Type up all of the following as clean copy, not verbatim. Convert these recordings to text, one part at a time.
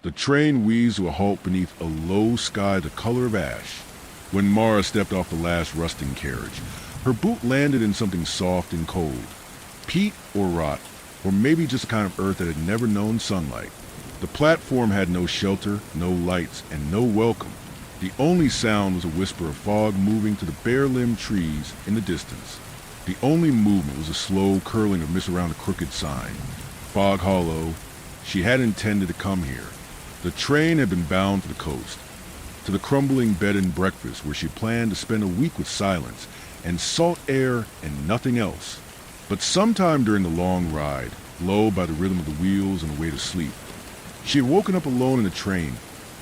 The train wheezed to a halt beneath a low sky the color of ash. When Mara stepped off the last rusting carriage, her boot landed in something soft and cold. Peat or rot, or maybe just a kind of earth that had never known sunlight. The platform had no shelter, no lights, and no welcome. The only sound was a whisper of fog moving to the bare-limbed trees in the distance. The only movement was a slow curling of mist around a crooked sign. Fog Hollow. She had intended to come here. The train had been bound for the coast, to the crumbling bed and breakfast where she planned to spend a week with silence and salt air and nothing else. But sometime during the long ride, lulled by the rhythm of the wheels and a way to sleep, she had woken up alone in a train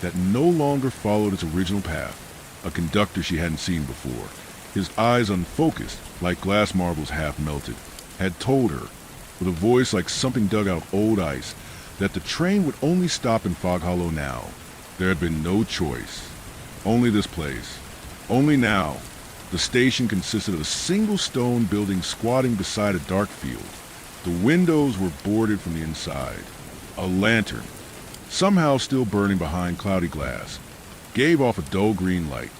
that no longer followed its original path. A conductor she hadn't seen before, his eyes unfocused like glass marbles half melted, had told her, with a voice like something dug out of old ice, that the train would only stop in Fog Hollow now. There had been no choice. Only this place. Only now. The station consisted of a single stone building squatting beside a dark field. The windows were boarded from the inside. A lantern, somehow still burning behind cloudy glass, gave off a dull green light.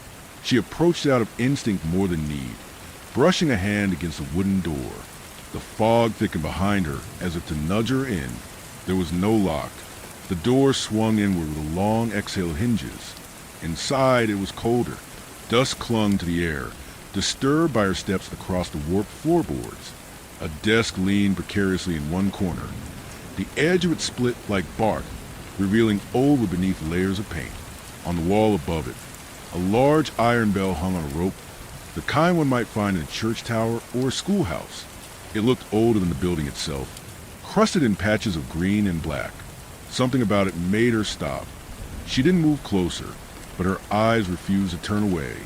She approached it out of instinct more than need, brushing a hand against the wooden door. The fog thickened behind her as if to nudge her in. There was no lock. The door swung inward with a long exhale of hinges. Inside it was colder. Dust clung to the air, disturbed by her steps across the warped floorboards. A desk leaned precariously in one corner. The edge of it split like bark, revealing over beneath layers of paint. On the wall above it, a large iron bell hung on a rope, the kind one might find in a church tower or a schoolhouse. It looked older than the building itself, crusted in patches of green and black. Something about it made her stop. She didn't move closer, but her eyes refused to turn away.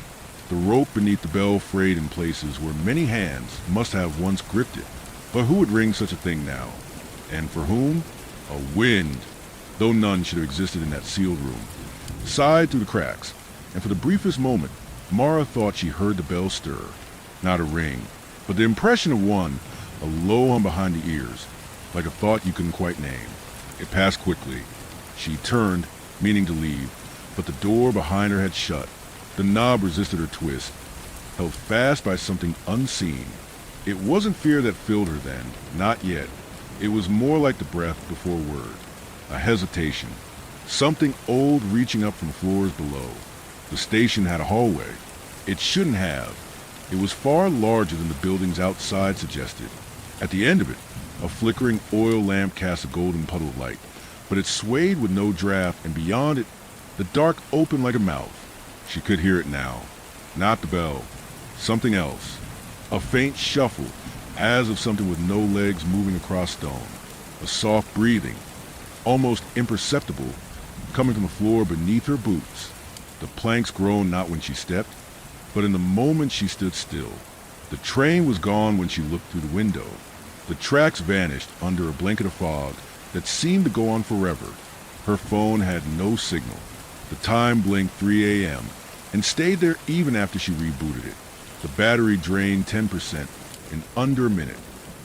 The rope beneath the bell frayed in places where many hands must have once gripped it. But who would ring such a thing now? And for whom? A wind, though none should have existed in that sealed room, sighed through the cracks, and for the briefest moment, Mara thought she heard the bell stir. Not a ring, but the impression of one, a low hum behind the ears, like a thought you couldn't quite name. It passed quickly. She turned, meaning to leave, but the door behind her had shut. The knob resisted her twist, held fast by something unseen. It wasn't fear that filled her then, not yet. It was more like the breath before word, a hesitation, something old reaching up from floors below. The station had a hallway. It shouldn't have. It was far larger than the buildings outside suggested. At the end of it, a flickering oil lamp cast a golden puddle of light, but it swayed with no draft, and beyond it, the dark opened like a mouth. She could hear it now. Not the bell. Something else. A faint shuffle, as of something with no legs moving across stone. A soft breathing, almost imperceptible, coming from the floor beneath her boots. The planks groaned not when she stepped, but in the moment she stood still. The train was gone when she looked through the window. The tracks vanished under a blanket of fog that seemed to go on forever. Her phone had no signal. The time blinked 3 a.m. and stayed there even after she rebooted it. The battery drained 10% in under a minute.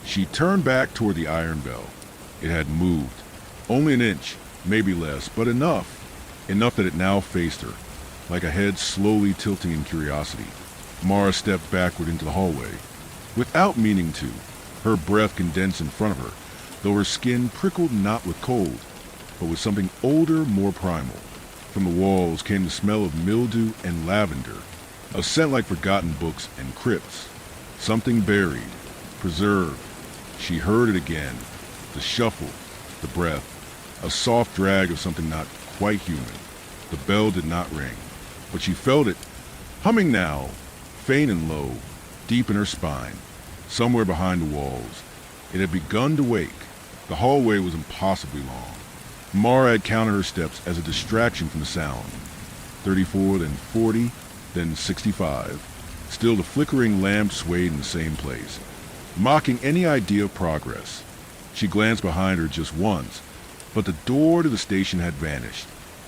She turned back toward the iron bell. It had moved. Only an inch, maybe less, but enough. Enough that it now faced her, like a head slowly tilting in curiosity. Mara stepped backward into the hallway, without meaning to. Her breath condensed in front of her, though her skin prickled not with cold, but with something older, more primal. From the walls came the smell of mildew and lavender, a scent like forgotten books and crypts. Something buried, preserved. She heard it again, the shuffle, the breath, a soft drag of something not quite human. The bell did not ring, but she felt it, humming now, faint and low, deep in her spine, somewhere behind the walls. It had begun to wake. The hallway was impossibly long. Mara had counted her steps as a distraction from the sound. 34, then 40, then 65. Still the flickering lamp swayed in the same place, mocking any idea of progress. She glanced behind her just once, but the door to the station had vanished.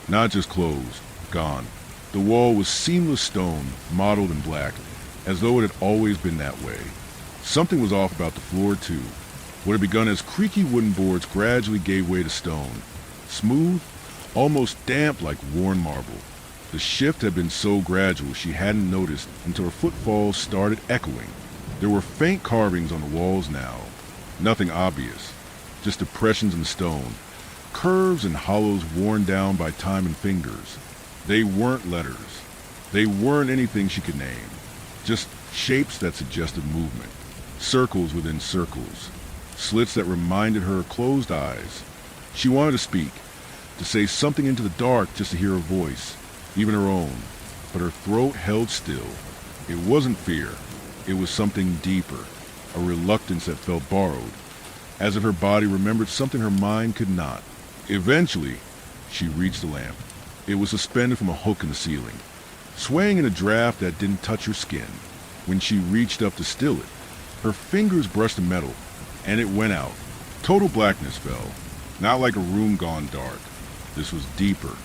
Not just closed, gone. The wall was seamless stone, mottled in black, as though it had always been that way. Something was off about the floor, too. What had begun as creaky wooden boards gradually gave way to stone. Smooth, almost damp like worn marble. The shift had been so gradual she hadn't noticed until her footfalls started echoing. There were faint carvings on the walls now. Nothing obvious, just depressions in stone, curves and hollows worn down by time and fingers. They weren't letters. They weren't anything she could name. Just shapes that suggested movement. Circles within circles. Slits that reminded her of closed eyes. She wanted to speak, to say something into the dark just to hear her voice, even her own. But her throat held still. It wasn't fear. It was something deeper. A reluctance that felt borrowed, as if her body remembered something her mind could not. Eventually, she reached the lamp. It was suspended from a hook in the ceiling, swaying in a draft that didn't touch her skin. When she reached up to still it, her fingers brushed the metal, and it went out. Total blackness fell, not like a room gone dark. This was deeper.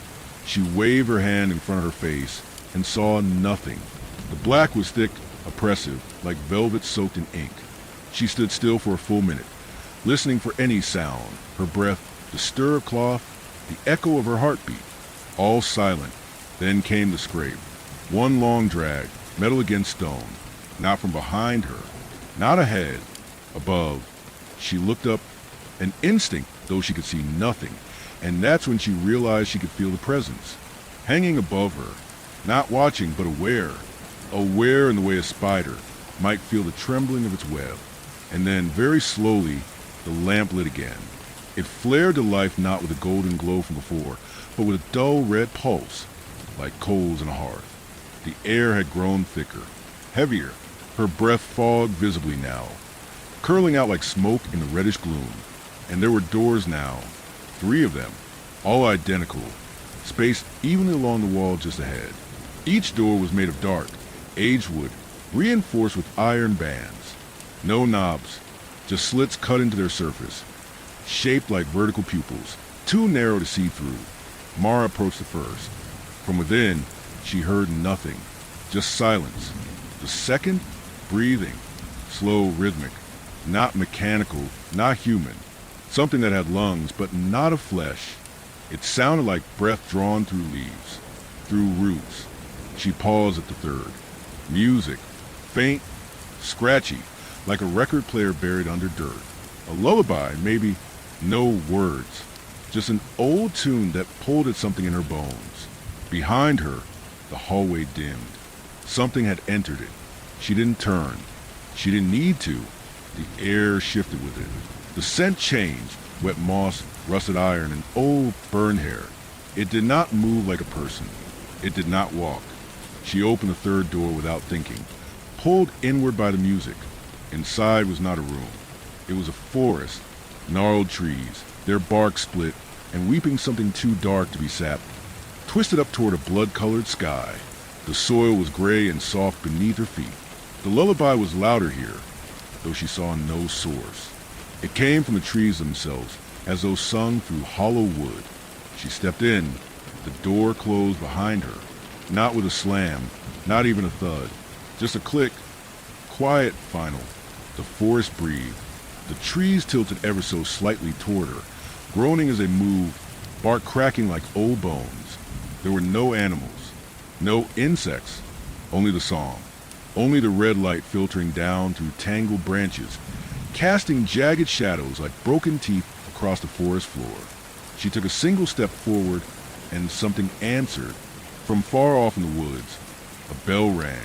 She waved her hand in front of her face and saw nothing. The black was thick, oppressive, like velvet soaked in ink. She stood still for a full minute, listening for any sound, her breath, the stir of cloth, the echo of her heartbeat. All silent. Then came the scrape. One long drag, metal against stone. Not from behind her, not ahead, above. She looked up, an instinct, though she could see nothing, and that's when she realized she could feel the presence. Hanging above her, not watching but aware in the way a spider might feel the trembling of its web. And then, very slowly, the lamp lit again. It flared to life not with a golden glow from before, but with a dull red pulse, like coals in a hearth. The air had grown thicker, heavier, her breath fogged visibly now, curling out like smoke in the reddish gloom. And there were doors now, 3 of them, all identical, spaced evenly along the wall just ahead. Each door was made of dark, aged wood, reinforced with iron bands. No knobs, just slits cut into their surface, shaped like vertical pupils, too narrow to see through. Mara approached the first. From within, she heard nothing, just silence. The second, breathing, slow, rhythmic, not mechanical, not human. Something that had lungs, but not of flesh. It sounded like breath drawn through leaves, through roots. She paused at the third. Music, faint, scratchy, like a record player buried under dirt. A lullaby, maybe. No words. Just an old tune that pulled at something in her bones. Behind her, the hallway dimmed. Something had entered it. She didn't turn. She didn't need to. The air shifted with it. The scent changed. Wet moss, rusted iron, and old burned hair. It did not move like a person. It did not walk. She opened the third door without thinking, pulled inward by the music. Inside was not a room. It was a forest, gnarled trees, their bark split, and weeping something too dark to be sapped, twisted up toward a blood-colored sky. The soil was gray and soft beneath her feet. The lullaby was louder here, though she saw no source. It came from the trees themselves, as though sung through hollow wood. She stepped in. The door closed behind her, not with a slam, not even a thud, just a click. Quiet, final. The forest breathed. The trees tilted ever so slightly toward her, groaning as they moved, bark cracking like old bones. There were no animals, no insects, only the song, only the red light filtering down through tangled branches, casting jagged shadows like broken teeth across the forest floor. She took a single step forward, and something answered. From far off in the woods, a bell rang,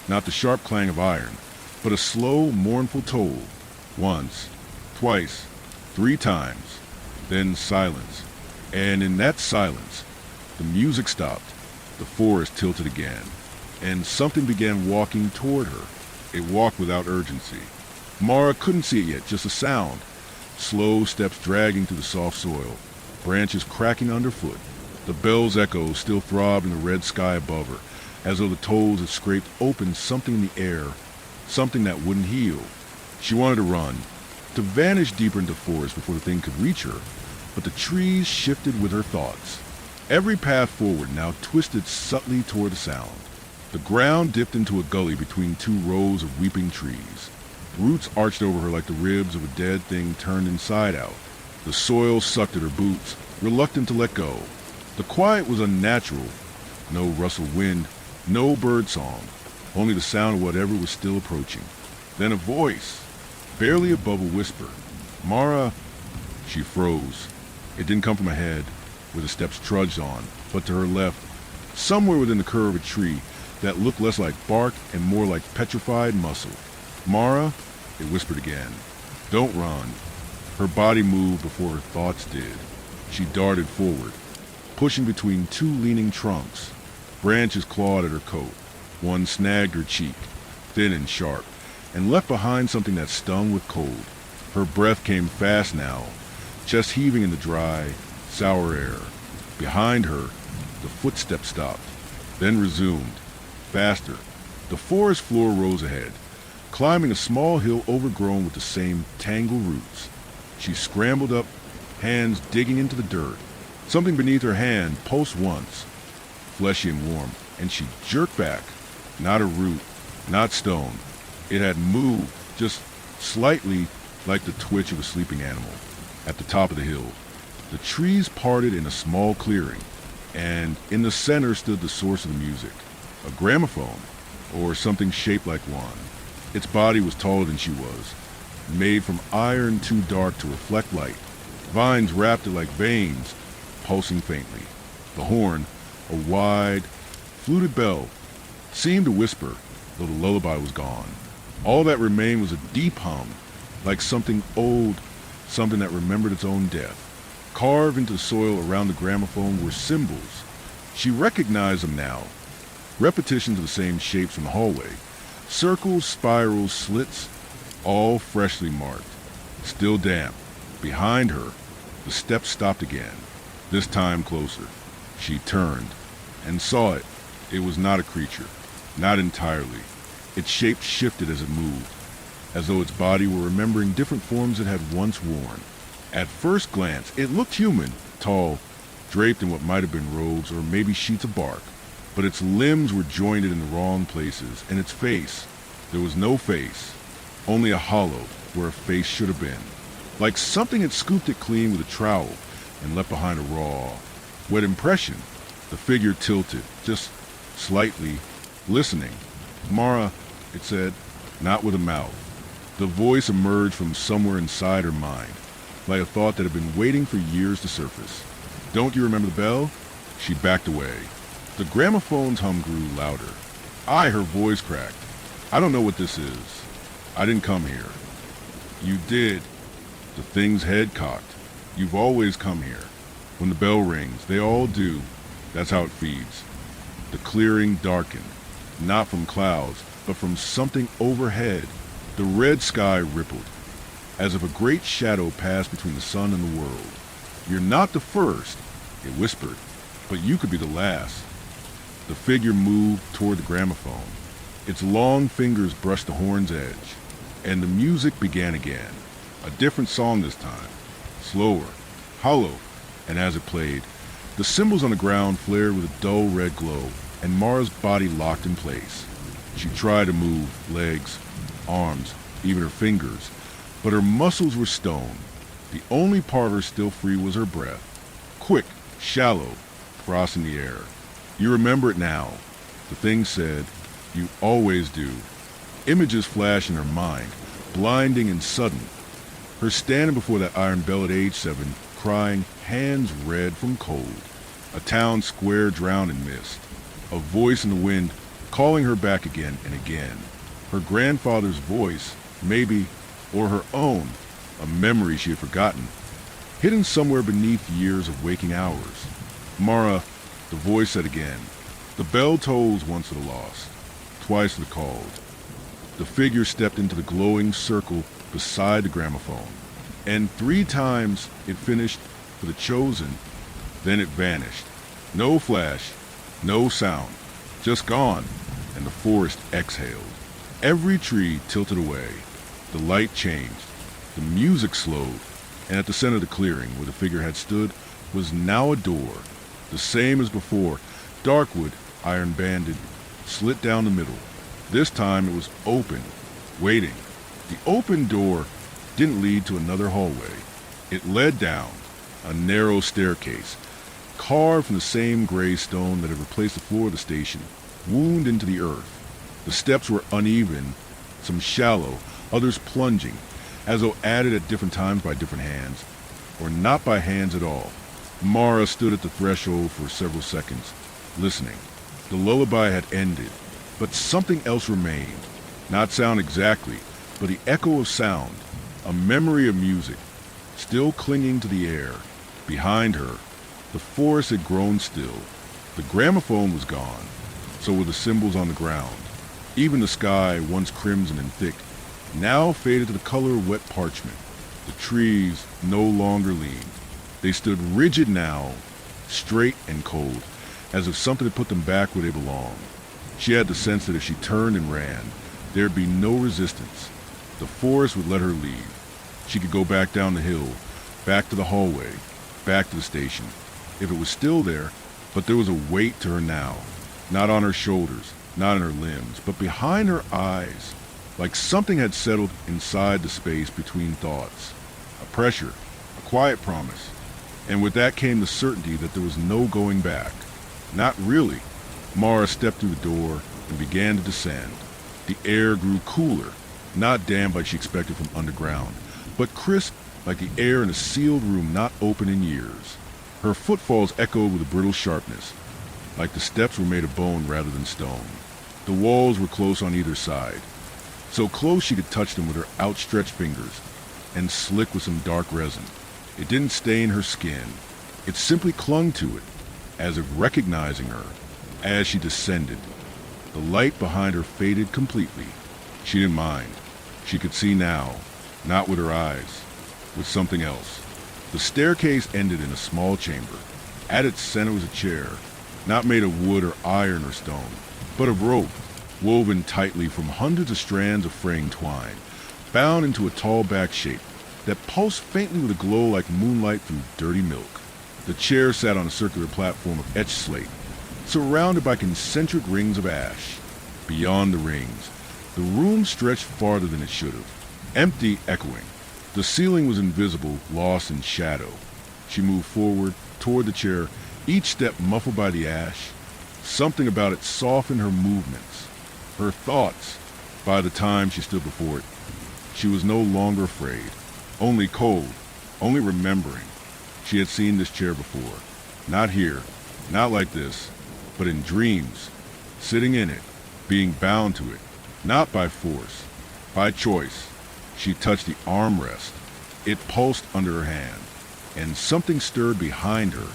not the sharp clang of iron, but a slow, mournful toll. Once, twice, 3 times, then silence. And in that silence, the music stopped, the forest tilted again, and something began walking toward her. It walked without urgency. Mara couldn't see it yet, just a sound. Slow steps dragging through the soft soil, branches cracking underfoot. The bell's echoes still throbbed in the red sky above her, as though the tolls had scraped open something in the air, something that wouldn't heal. She wanted to run, to vanish deeper into the forest before the thing could reach her, but the trees shifted with her thoughts. Every path forward now twisted subtly toward the sound. The ground dipped into a gully between 2 rows of weeping trees. Roots arched over her like the ribs of a dead thing turned inside out. The soil sucked at her boots, reluctant to let go. The quiet was unnatural. No rustle wind, no bird song, only the sound of whatever was still approaching. Then a voice, barely above a whisper. "Mara." She froze. It didn't come from ahead, where the steps trudged on, but to her left, somewhere within the curve of a tree that looked less like bark and more like petrified muscle. "Mara," it whispered again. "Don't run." Her body moved before her thoughts did. She darted forward, pushing between two leaning trunks. Branches clawed at her coat. One snagged her cheek, thin and sharp, and left behind something that stung with cold. Her breath came fast now, chest heaving in the dry, sour air. Behind her, the footsteps stopped, then resumed, faster. The forest floor rose ahead, climbing a small hill overgrown with the same tangled roots. She scrambled up, hands digging into the dirt. Something beneath her hand pulsed once, fleshy and warm, and she jerked back. Not a root, not stone. It had moved, just slightly, like the twitch of a sleeping animal. At the top of the hill, the trees parted in a small clearing, and in the center stood the source of the music. A gramophone, or something shaped like one. Its body was taller than she was, made from iron too dark to reflect light. Vines wrapped it like veins, pulsing faintly. The horn, a wide, fluted bell, seemed to whisper, though the lullaby was gone. All that remained was a deep hum, like something old, something that remembered its own death. Carved into the soil around the gramophone were symbols. She recognized them now. Repetitions of the same shapes from the hallway. Circles, spirals, slits, all freshly marked. Still damp. Behind her, the steps stopped again, this time closer. She turned and saw it. It was not a creature, not entirely. Its shape shifted as it moved, as though its body were remembering different forms it had once worn. At first glance, it looked human, tall, draped in what might have been robes or maybe sheets of bark. But its limbs were jointed in the wrong places, and its face, there was no face, only a hollow where a face should have been. Like something had scooped it clean with a trowel and left behind a raw, wet impression. The figure tilted, just slightly, listening. "Mara," it said, not with a mouth. The voice emerged from somewhere inside her mind, like a thought that had been waiting for years to surface. "Don't you remember the bell?" She backed away. The gramophone's hum grew louder. Her voice cracked. "I don't know what this is. I didn't come here." "You did." The thing's head cocked. "You've always come here. When the bell rings, they all do. That's how it feeds." The clearing darkened, not from clouds, but from something overhead. The red sky rippled, as if a great shadow passed between the sun and the world. "You're not the first," it whispered, "but you could be the last." The figure moved toward the gramophone. Its long fingers brushed the horn's edge, and the music began again. A different song this time, slower, hollow, and as it played, the symbols on the ground flared with a dull red glow, and Mara's body locked in place. She tried to move legs, arms, even her fingers, but her muscles were stone. The only part of her still free was her breath, quick, shallow, crossing the air. "You remember it now," the thing said. "You always do." Images flashed in her mind, blinding and sudden. Her standing before that iron bell at age 7, crying, hands red from cold. A town square drowned in mist. A voice in the wind calling her back again and again. Her grandfather's voice, maybe, or her own, a memory she had forgotten, hidden somewhere beneath years of waking hours. "Mara," the voice said again. "The bell tolls once to the lost, twice to the called." The figure stepped into the glowing circle beside the gramophone, and 3 times it finished for the chosen. Then it vanished. No flash, no sound, just gone, and the forest exhaled. Every tree tilted away. The light changed. The music slowed, and at the center of the clearing where the figure had stood was now a door, the same as before, darkwood, iron-banded, slit down the middle. This time it was open, waiting. The open door didn't lead to another hallway. It led down, a narrow staircase, carved from the same gray stone that had replaced the floor of the station, wound into the earth. The steps were uneven, some shallow, others plunging, as though added at different times by different hands, or not by hands at all. Mara stood at the threshold for several seconds, listening. The lullaby had ended, but something else remained. Not sound exactly, but the echo of sound, a memory of music, still clinging to the air. Behind her, the forest had grown still. The gramophone was gone, so were the symbols on the ground. Even the sky, once crimson and thick, now faded to the color of wet parchment. The trees no longer leaned. They stood rigid now, straight and cold, as if something had put them back where they belonged. She had the sense that if she turned and ran, there'd be no resistance. The forest would let her leave. She could go back down the hill, back to the hallway, back to the station. If it was still there, but there was a weight to her now, not on her shoulders, not in her limbs, but behind her eyes, like something had settled inside the space between thoughts. A pressure, a quiet promise. And with that came the certainty that there was no going back. Not really. Mara stepped through the door and began to descend. The air grew cooler, not damp like she expected from underground, but crisp like the air in a sealed room not open in years. Her footfalls echoed with a brittle sharpness, like the steps were made of bone rather than stone. The walls were close on either side, so close she could touch them with her outstretched fingers, and slick with some dark resin. It didn't stain her skin. It simply clung to it, as if recognizing her. As she descended, the light behind her faded completely. She didn't mind. She could see now, not with her eyes, with something else. The staircase ended in a small chamber. At its center was a chair, not made of wood or iron or stone, but of rope, woven tightly from hundreds of strands of fraying twine, bound into a tall back shape that pulsed faintly with a glow like moonlight through dirty milk. The chair sat on a circular platform of etched slate, surrounded by concentric rings of ash. Beyond the rings, the room stretched farther than it should have, empty, echoing. The ceiling was invisible, lost in shadow. She moved forward, toward the chair, each step muffled by the ash. Something about it softened her movements, her thoughts. By the time she stood before it, she was no longer afraid, only cold, only remembering. She had seen this chair before. Not here, not like this, but in dreams, sitting in it, being bound to it, not by force, by choice. She touched the armrest. It pulsed under her hand, and something stirred behind her.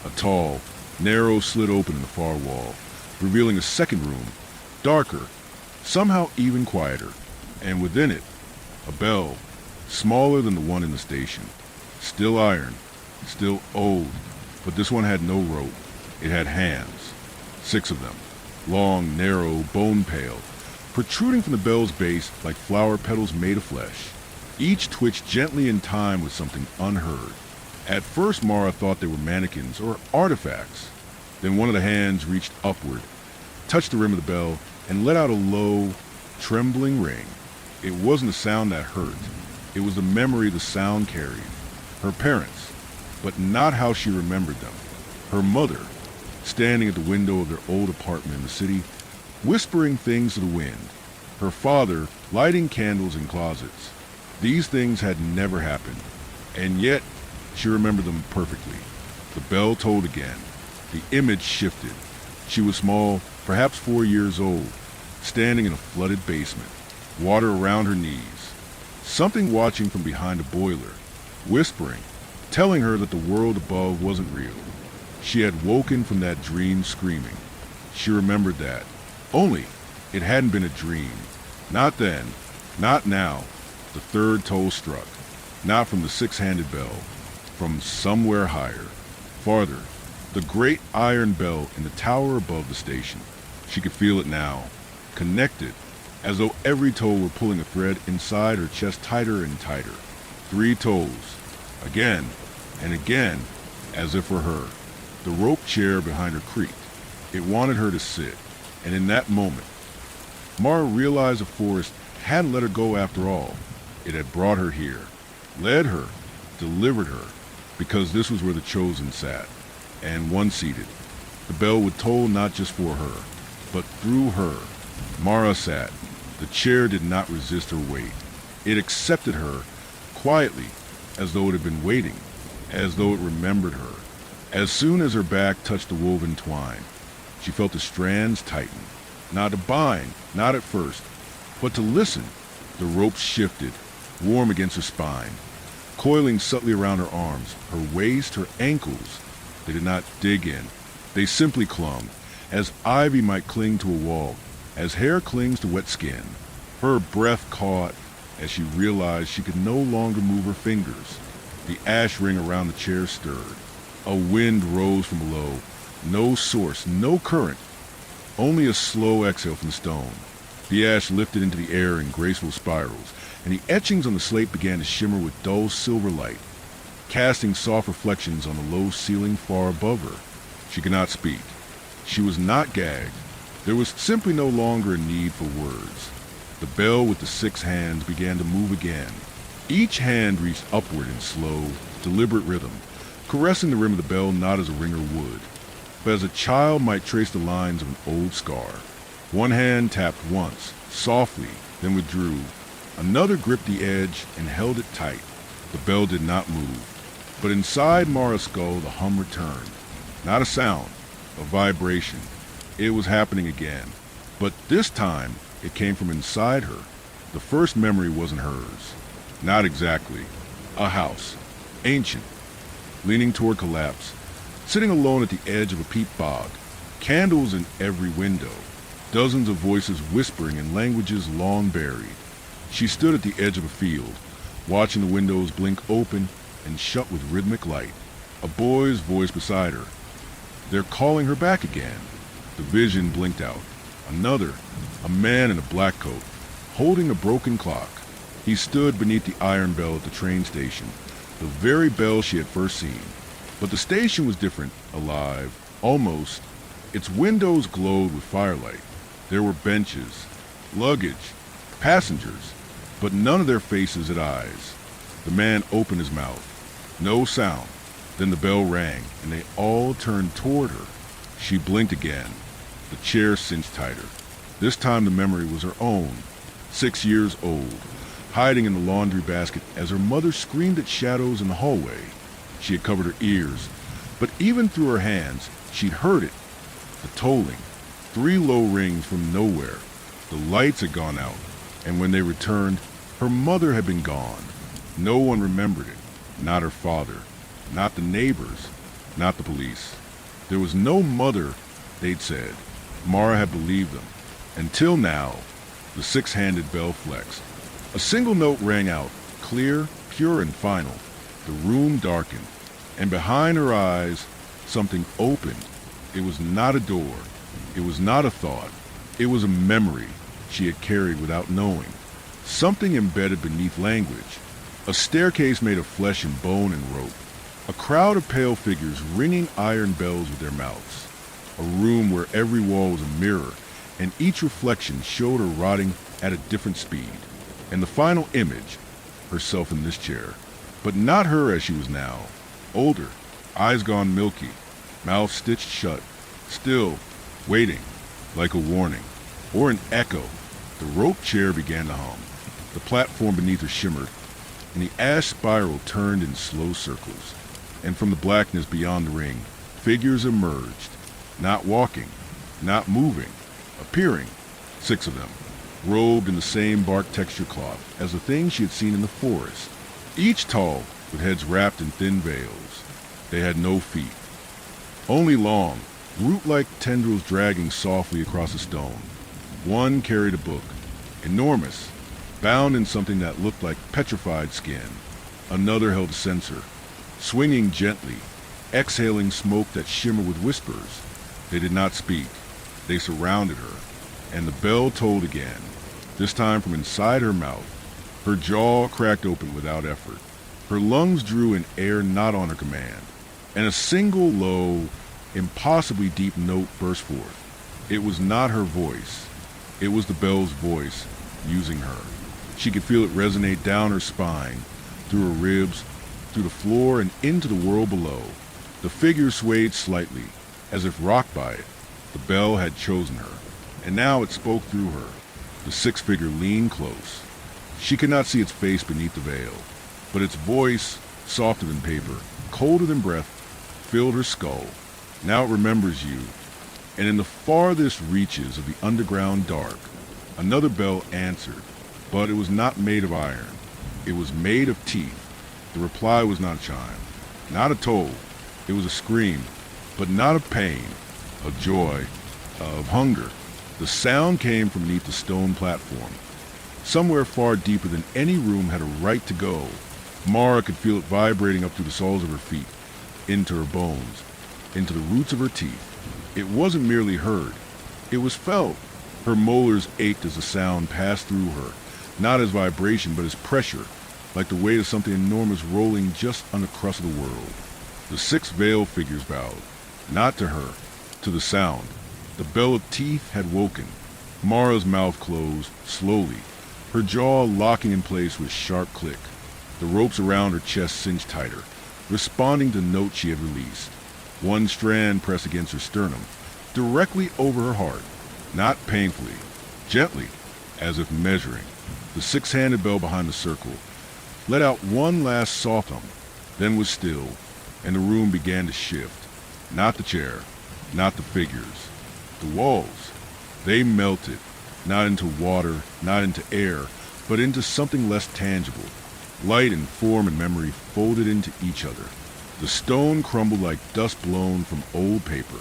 A tall, narrow slit opened in the far wall, revealing a second room, darker, somehow even quieter, and within it, a bell, smaller than the one in the station. Still iron, still old, but this one had no rope. It had hands, 6 of them, long, narrow, bone-pale, protruding from the bell's base like flower petals made of flesh. Each twitched gently in time with something unheard. At first Mara thought they were mannequins or artifacts. Then one of the hands reached upward, touched the rim of the bell, and let out a low, trembling ring. It wasn't a sound that hurt. It was the memory the sound carried. Her parents, but not how she remembered them. Her mother, standing at the window of their old apartment in the city, whispering things to the wind. Her father, lighting candles in closets. These things had never happened, and yet she remembered them perfectly. The bell tolled again. The image shifted. She was small, perhaps 4 years old, standing in a flooded basement, water around her knees. Something watching from behind a boiler, whispering, telling her that the world above wasn't real. She had woken from that dream screaming. She remembered that. Only it hadn't been a dream. Not then, not now. The third toll struck, not from the 6-handed bell, from somewhere higher, farther, the great iron bell in the tower above the station. She could feel it now, connected, as though every toll were pulling a thread inside her chest tighter and tighter. 3 tolls, again and again, as if for her. The rope chair behind her creaked. It wanted her to sit, and in that moment, Mara realized the forest hadn't let her go after all. It had brought her here, led her, delivered her, because this was where the chosen sat. and one seated. The bell would toll not just for her, but through her. Mara sat. The chair did not resist her weight. It accepted her, quietly, as though it had been waiting, as though it remembered her. As soon as her back touched the woven twine, she felt the strands tighten. Not to bind, not at first, but to listen. The rope shifted, warm against her spine, coiling subtly around her arms, her waist, her ankles. They did not dig in. They simply clung, as ivy might cling to a wall, as hair clings to wet skin. Her breath caught as she realized she could no longer move her fingers. The ash ring around the chair stirred. A wind rose from below. No source, no current, only a slow exhale from the stone. The ash lifted into the air in graceful spirals, and the etchings on the slate began to shimmer with dull silver light, casting soft reflections on the low ceiling far above her. She could not speak. She was not gagged. There was simply no longer a need for words. The bell with the 6 hands began to move again. Each hand reached upward in slow, deliberate rhythm, caressing the rim of the bell not as a ringer would, but as a child might trace the lines of an old scar. One hand tapped once, softly, then withdrew. Another gripped the edge and held it tight. The bell did not move, but inside Mara's skull the hum returned. Not a sound, a vibration. It was happening again, but this time it came from inside her. The first memory wasn't hers. Not exactly. A house, ancient, leaning toward collapse, sitting alone at the edge of a peat bog, candles in every window, dozens of voices whispering in languages long buried. She stood at the edge of a field, watching the windows blink open and shut with rhythmic light. A boy's voice beside her. They're calling her back again. The vision blinked out. Another, a man in a black coat, holding a broken clock. He stood beneath the iron bell at the train station, the very bell she had first seen. But the station was different, alive, almost. Its windows glowed with firelight. There were benches, luggage, passengers, but none of their faces had eyes. The man opened his mouth. No sound. Then the bell rang, and they all turned toward her. She blinked again. The chair cinched tighter. This time the memory was her own, 6 years old, hiding in the laundry basket as her mother screamed at shadows in the hallway. She had covered her ears, but even through her hands, she'd heard it. The tolling. 3 low rings from nowhere. The lights had gone out, and when they returned, her mother had been gone. No one remembered it. Not her father. Not the neighbors. Not the police. There was no mother, they'd said. Mara had believed them. Until now, the 6-handed bell flexed. A single note rang out, clear, pure, and final. The room darkened, and behind her eyes, something opened. It was not a door. It was not a thought. It was a memory she had carried without knowing. Something embedded beneath language. A staircase made of flesh and bone and rope. A crowd of pale figures ringing iron bells with their mouths. A room where every wall was a mirror, and each reflection showed her rotting at a different speed. And the final image, herself in this chair, but not her as she was now. Older, eyes gone milky, mouth stitched shut, still, waiting, like a warning, or an echo. The rope chair began to hum. The platform beneath her shimmered, and the ash spiral turned in slow circles. And from the blackness beyond the ring, figures emerged, not walking, not moving, appearing, 6 of them, robed in the same bark texture cloth as the things she had seen in the forest, each tall, with heads wrapped in thin veils. They had no feet, only long, root-like tendrils dragging softly across the stone. One carried a book, enormous, bound in something that looked like petrified skin. Another held a censer, swinging gently, exhaling smoke that shimmered with whispers. They did not speak. They surrounded her, and the bell tolled again, this time from inside her mouth. Her jaw cracked open without effort. Her lungs drew in air not on her command, and a single low, impossibly deep note burst forth. It was not her voice. It was the bell's voice, using her. She could feel it resonate down her spine, through her ribs, through the floor and into the world below. The figure swayed slightly, as if rocked by it. The bell had chosen her, and now it spoke through her. The six-figure leaned close. She could not see its face beneath the veil, but its voice, softer than paper, colder than breath, filled her skull. Now it remembers you. And in the farthest reaches of the underground dark, another bell answered, but it was not made of iron. It was made of teeth. The reply was not a chime, not a toll. It was a scream, but not of pain, of joy, of hunger. The sound came from beneath the stone platform. Somewhere far deeper than any room had a right to go. Mara could feel it vibrating up through the soles of her feet, into her bones, into the roots of her teeth. It wasn't merely heard. It was felt. Her molars ached as the sound passed through her, not as vibration, but as pressure, like the weight of something enormous rolling just on the crust of the world. The six veiled figures bowed, not to her, to the sound. The bell of teeth had woken. Mara's mouth closed, slowly, her jaw locking in place with a sharp click. The ropes around her chest cinched tighter, responding to notes she had released. One strand pressed against her sternum, directly over her heart, not painfully, gently, as if measuring. The six-handed bell behind the circle let out one last soft hum, then was still, and the room began to shift. Not the chair, not the figures. The walls, they melted, not into water, not into air, but into something less tangible. Light and form and memory folded into each other. The stone crumbled like dust blown from old paper.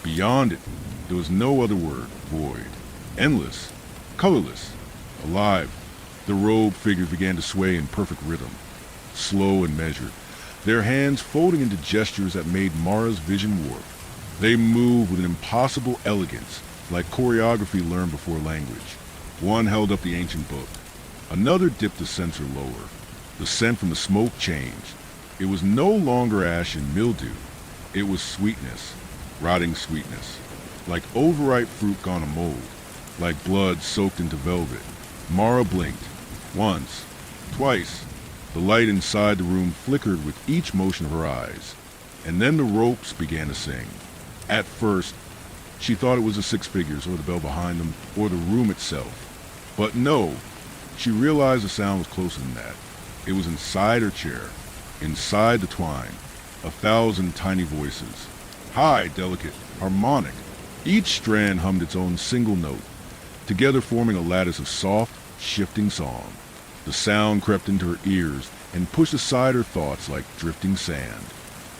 Beyond it, there was no other word. Void. Endless. Colorless. Alive. The robed figures began to sway in perfect rhythm. Slow and measured. Their hands folding into gestures that made Mara's vision warp. They moved with an impossible elegance, like choreography learned before language. One held up the ancient book. Another dipped the censer lower. The scent from the smoke changed. It was no longer ash and mildew. It was sweetness, rotting sweetness, like overripe fruit gone to mold, like blood soaked into velvet. Mara blinked. Once, twice. The light inside the room flickered with each motion of her eyes, and then the ropes began to sing. At first, she thought it was the six figures or the bell behind them or the room itself. But no, she realized the sound was closer than that. It was inside her chair, inside the twine, 1,000 tiny voices. High, delicate, harmonic. Each strand hummed its own single note, together forming a lattice of soft, shifting song. The sound crept into her ears and pushed aside her thoughts like drifting sand.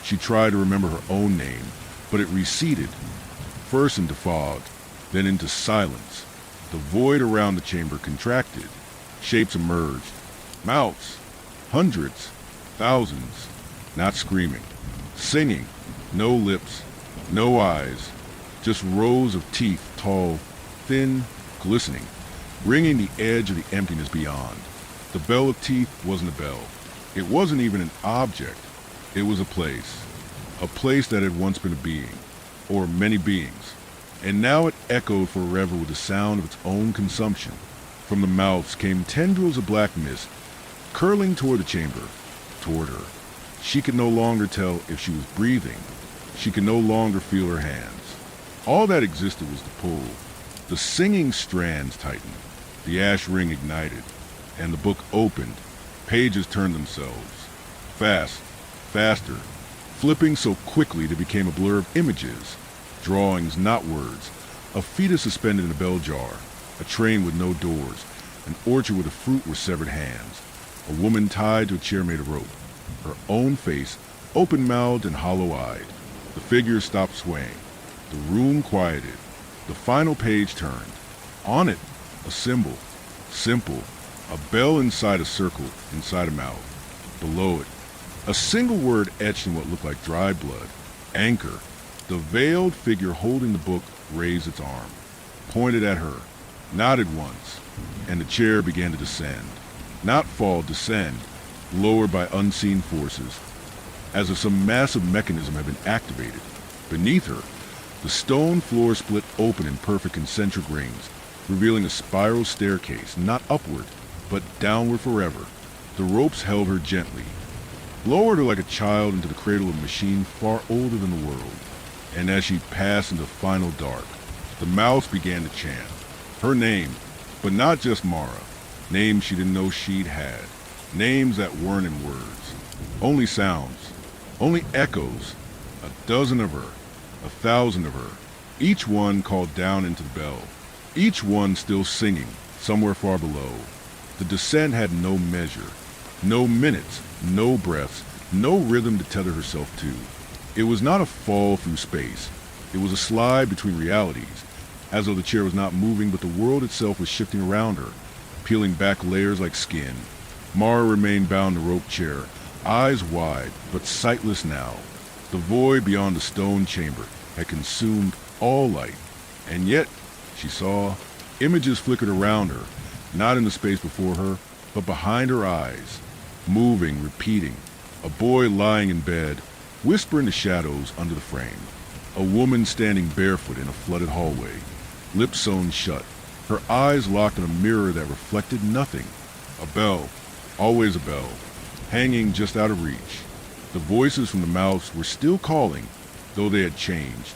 She tried to remember her own name, but it receded, first into fog, then into silence. The void around the chamber contracted. Shapes emerged. Mouths. Hundreds. Thousands. Not screaming. Singing. No lips. No eyes. Just rows of teeth, tall, thin, glistening, ringing the edge of the emptiness beyond. The bell of teeth wasn't a bell. It wasn't even an object. It was a place. A place that had once been a being, or many beings. And now it echoed forever with the sound of its own consumption. From the mouths came tendrils of black mist, curling toward the chamber, toward her. She could no longer tell if she was breathing. She could no longer feel her hands. All that existed was the pull. The singing strands tightened. The ash ring ignited, and the book opened. Pages turned themselves. Fast, faster, flipping so quickly they became a blur of images. Drawings, not words. A fetus suspended in a bell jar. A train with no doors. An orchard where the fruit were severed hands. A woman tied to a chair made of rope. Her own face, open-mouthed and hollow-eyed. The figure stopped swaying. The room quieted. The final page turned. On it, a symbol. Simple. A bell inside a circle, inside a mouth. Below it, a single word etched in what looked like dried blood. Anchor. The veiled figure holding the book raised its arm, pointed at her, nodded once, and the chair began to descend. Not fall, descend, lowered by unseen forces, as if some massive mechanism had been activated. Beneath her, the stone floor split open in perfect concentric rings, revealing a spiral staircase, not upward, but downward forever. The ropes held her gently. lowered her like a child into the cradle of a machine far older than the world. And as she passed into final dark, the mouse began to chant her name, but not just Mara. Names she didn't know she'd had. Names that weren't in words. Only sounds. Only echoes. A dozen of her. 1,000 of her. Each one called down into the bell. Each one still singing, somewhere far below. The descent had no measure. No minutes. No breaths. No rhythm to tether herself to. It was not a fall through space. It was a slide between realities, as though the chair was not moving, but the world itself was shifting around her, peeling back layers like skin. Mara remained bound to the rope chair, eyes wide, but sightless now. The void beyond the stone chamber had consumed all light, and yet she saw images flickered around her, not in the space before her, but behind her eyes, moving, repeating. A boy lying in bed, whispering the shadows under the frame. A woman standing barefoot in a flooded hallway, lips sewn shut, her eyes locked in a mirror that reflected nothing. A bell, always a bell, hanging just out of reach. The voices from the mouths were still calling, though they had changed.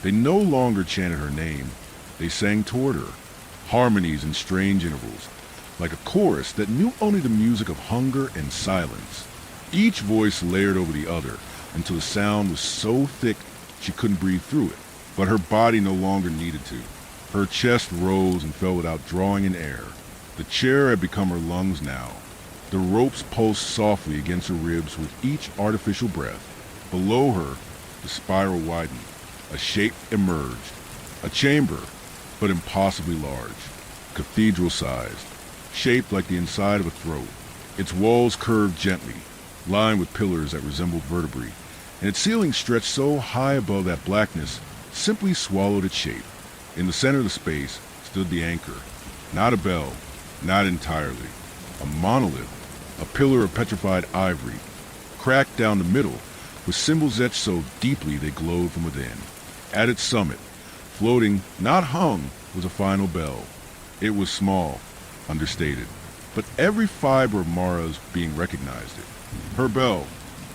They no longer chanted her name. They sang toward her, harmonies in strange intervals, like a chorus that knew only the music of hunger and silence. Each voice layered over the other until the sound was so thick she couldn't breathe through it. But her body no longer needed to. Her chest rose and fell without drawing in air. The chair had become her lungs now. The ropes pulsed softly against her ribs with each artificial breath. Below her, the spiral widened. A shape emerged. A chamber, but impossibly large. Cathedral-sized. Shaped like the inside of a throat. Its walls curved gently, lined with pillars that resembled vertebrae, and its ceiling stretched so high above that blackness simply swallowed its shape. In the center of the space stood the anchor. Not a bell, not entirely. A monolith, a pillar of petrified ivory, cracked down the middle, with symbols etched so deeply they glowed from within. At its summit, floating, not hung, was a final bell. It was small, understated, but every fiber of Mara's being recognized it. Her bell.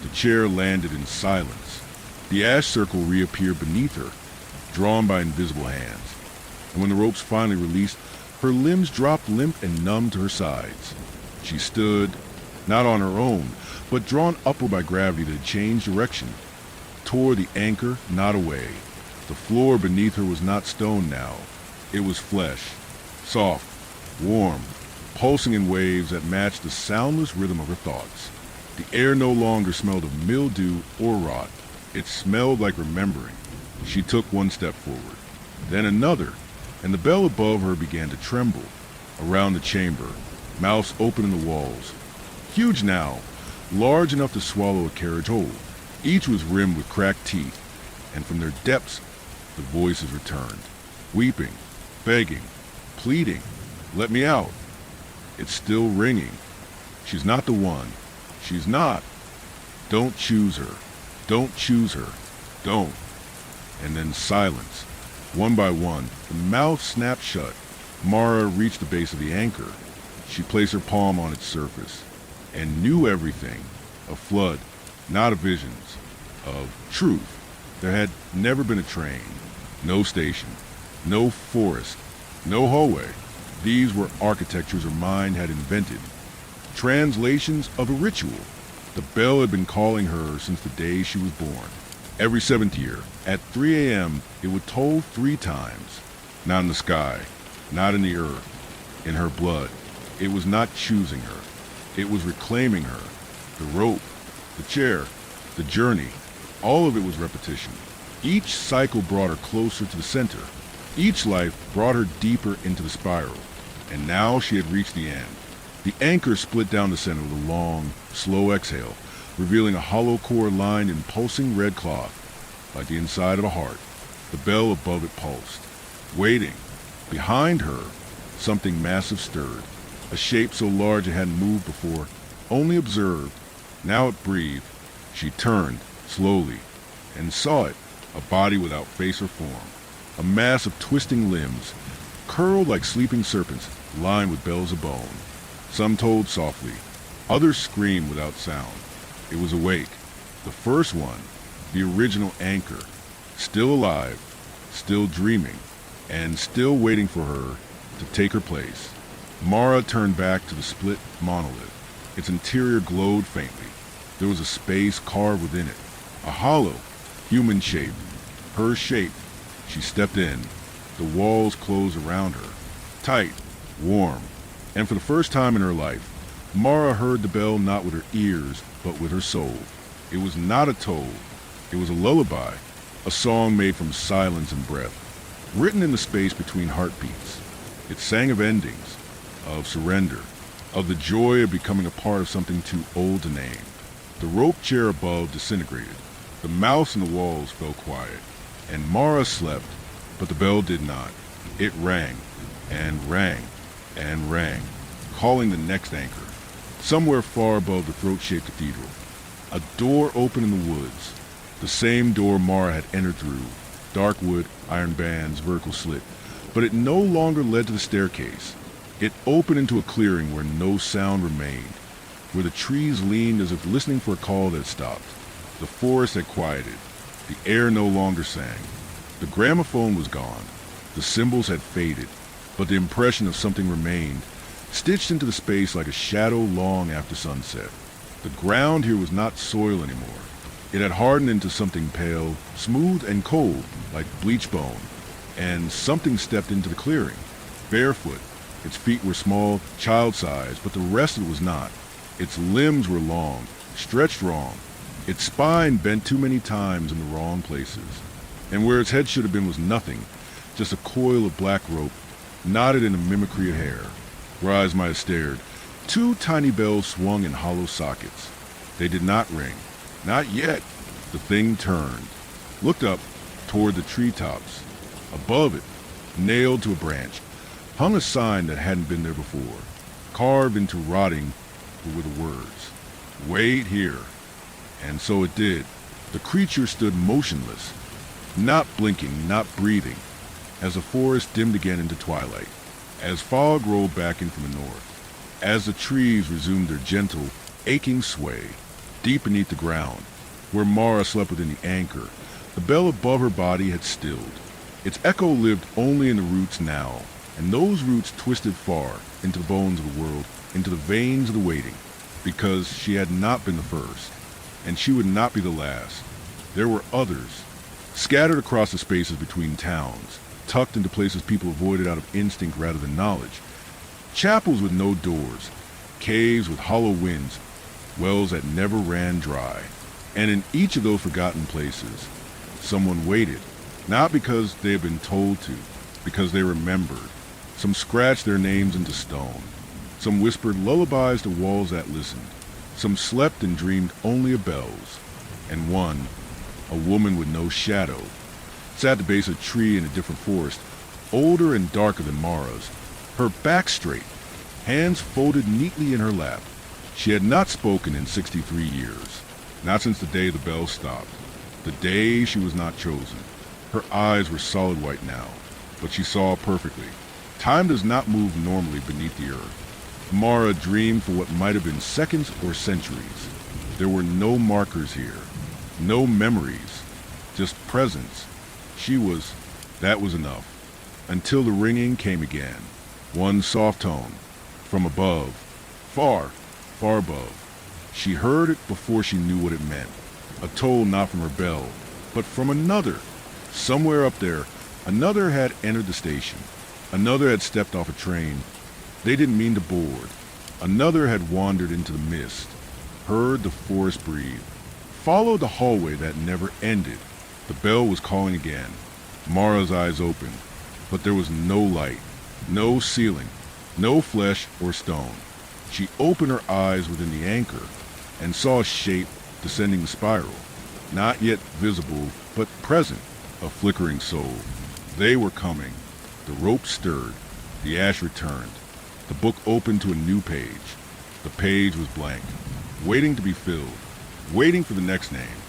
The chair landed in silence. The ash circle reappeared beneath her, drawn by invisible hands. And when the ropes finally released, her limbs dropped limp and numb to her sides. She stood, not on her own, but drawn upward by gravity that had changed direction, toward the anchor, not away. The floor beneath her was not stone now. It was flesh, soft, warm, pulsing in waves that matched the soundless rhythm of her thoughts. The air no longer smelled of mildew or rot. It smelled like remembering. She took one step forward, then another, and the bell above her began to tremble. Around the chamber, mouths open in the walls. Huge now, large enough to swallow a carriage whole. Each was rimmed with cracked teeth, and from their depths, the voices returned, weeping, begging, pleading, "Let me out." It's still ringing. She's not the one. She's not. Don't choose her. Don't choose her. Don't. And then silence. One by one, the mouth snapped shut. Mara reached the base of the anchor. She placed her palm on its surface and knew everything. Of flood, not of visions. Of truth. There had never been a train. No station. No forest. No hallway. These were architectures her mind had invented. Translations of a ritual. The bell had been calling her since the day she was born. Every 7th year, at 3 a.m., it would toll 3 times. Not in the sky, not in the earth, in her blood. It was not choosing her. It was reclaiming her. The rope, the chair, the journey, all of it was repetition. Each cycle brought her closer to the center. Each life brought her deeper into the spiral. And now she had reached the end. The anchor split down the center with a long, slow exhale, revealing a hollow core lined in pulsing red cloth, like the inside of a heart. The bell above it pulsed, waiting. Behind her, something massive stirred, a shape so large it hadn't moved before, only observed. Now it breathed. She turned, slowly, and saw it, a body without face or form, a mass of twisting limbs, curled like sleeping serpents, lined with bells of bone. Some told softly, others screamed without sound. It was awake. The first one, the original anchor, still alive, still dreaming, and still waiting for her to take her place. Mara turned back to the split monolith. Its interior glowed faintly. There was a space carved within it, a hollow, human shape. Her shape. She stepped in. The walls closed around her, tight, warm, and for the first time in her life, Mara heard the bell not with her ears, but with her soul. It was not a toll. It was a lullaby, a song made from silence and breath, written in the space between heartbeats. It sang of endings, of surrender, of the joy of becoming a part of something too old to name. The rope chair above disintegrated. The mouse in the walls fell quiet, and Mara slept, but the bell did not. It rang, and rang, and rang, calling the next anchor. Somewhere far above the throat-shaped cathedral, a door opened in the woods, the same door Mara had entered through, dark wood, iron bands, vertical slit, but it no longer led to the staircase. It opened into a clearing where no sound remained, where the trees leaned as if listening for a call that had stopped. The forest had quieted. The air no longer sang. The gramophone was gone. The cymbals had faded, but the impression of something remained, stitched into the space like a shadow long after sunset. The ground here was not soil anymore. It had hardened into something pale, smooth and cold, like bleached bone, and something stepped into the clearing, barefoot. Its feet were small, child-sized, but the rest of it was not. Its limbs were long, stretched wrong. Its spine bent too many times in the wrong places. And where its head should have been was nothing, just a coil of black rope, knotted in a mimicry of hair. Where eyes might have stared, two tiny bells swung in hollow sockets. They did not ring. Not yet. The thing turned, looked up toward the treetops. Above it, nailed to a branch, hung a sign that hadn't been there before. Carved into rotting were the words, "Wait here." And so it did. The creature stood motionless, not blinking, not breathing, as the forest dimmed again into twilight, as fog rolled back in from the north, as the trees resumed their gentle, aching sway. Deep beneath the ground, where Mara slept within the anchor, the bell above her body had stilled. Its echo lived only in the roots now, and those roots twisted far into the bones of the world, into the veins of the waiting, because she had not been the first, and she would not be the last. There were others, scattered across the spaces between towns, tucked into places people avoided out of instinct rather than knowledge. Chapels with no doors, caves with hollow winds, wells that never ran dry. And in each of those forgotten places, someone waited, not because they had been told to, because they remembered. Some scratched their names into stone. Some whispered lullabies to walls that listened. Some slept and dreamed only of bells. And one, a woman with no shadow, sat at the base of a tree in a different forest, older and darker than Mara's, her back straight, hands folded neatly in her lap. She had not spoken in 63 years, not since the day the bell stopped, the day she was not chosen. Her eyes were solid white now, but she saw perfectly. Time does not move normally beneath the earth. Mara dreamed for what might have been seconds or centuries. There were no markers here, no memories, just presence. That was enough. Until the ringing came again. One soft tone, from above, far, far above. She heard it before she knew what it meant. A toll not from her bell, but from another. Somewhere up there, another had entered the station. Another had stepped off a train. They didn't mean to board. Another had wandered into the mist, heard the forest breathe, followed the hallway that never ended. The bell was calling again. Mara's eyes opened, but there was no light, no ceiling, no flesh or stone. She opened her eyes within the anchor and saw a shape descending the spiral, not yet visible, but present, a flickering soul. They were coming. The rope stirred. The ash returned. The book opened to a new page. The page was blank, waiting to be filled, waiting for the next name,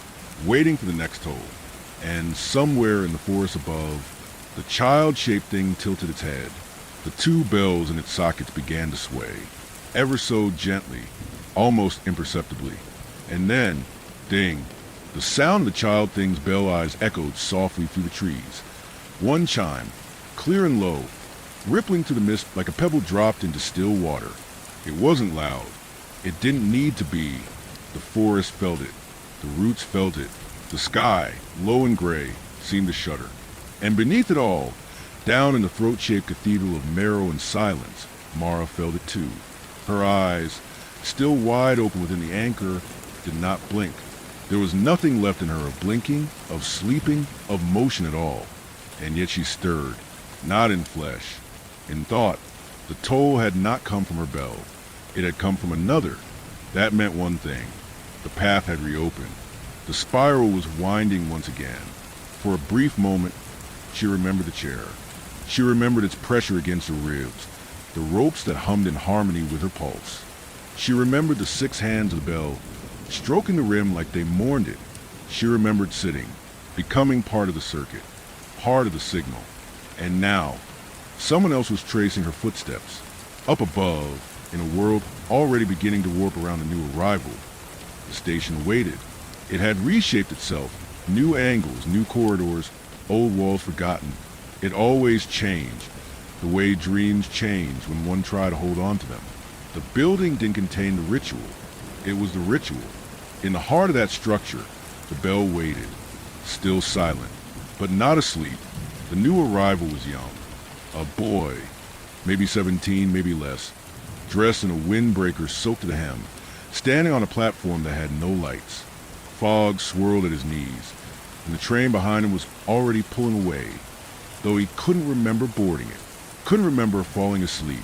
waiting for the next toll. And somewhere in the forest above, the child-shaped thing tilted its head. The two bells in its sockets began to sway, ever so gently, almost imperceptibly, And then, ding, the sound of the child thing's bell eyes echoed softly through the trees. One chime, clear and low, rippling through the mist like a pebble dropped into still water. It wasn't loud. It didn't need to be. The forest felt it. The roots felt it. The sky, low and gray, seemed to shudder. And beneath it all, down in the throat-shaped cathedral of marrow and silence, Mara felt it too. Her eyes, still wide open within the anchor, did not blink. There was nothing left in her of blinking, of sleeping, of motion at all. And yet she stirred, not in flesh. In thought, the toll had not come from her bell. It had come from another. That meant one thing. The path had reopened. The spiral was winding once again. For a brief moment, she remembered the chair. She remembered its pressure against her ribs, the ropes that hummed in harmony with her pulse. She remembered the 6 hands of the bell, stroking the rim like they mourned it. She remembered sitting, becoming part of the circuit, part of the signal. And now, someone else was tracing her footsteps, up above, in a world already beginning to warp around a new arrival. The station waited. It had reshaped itself, new angles, new corridors, old walls forgotten. It always changed, the way dreams change when one tried to hold on to them. The building didn't contain the ritual. It was the ritual. In the heart of that structure, the bell waited, still silent, but not asleep. The new arrival was young. A boy, maybe 17, maybe less, dressed in a windbreaker soaked to the hem, standing on a platform that had no lights. Fog swirled at his knees, and the train behind him was already pulling away, though he couldn't remember boarding it, couldn't remember falling asleep.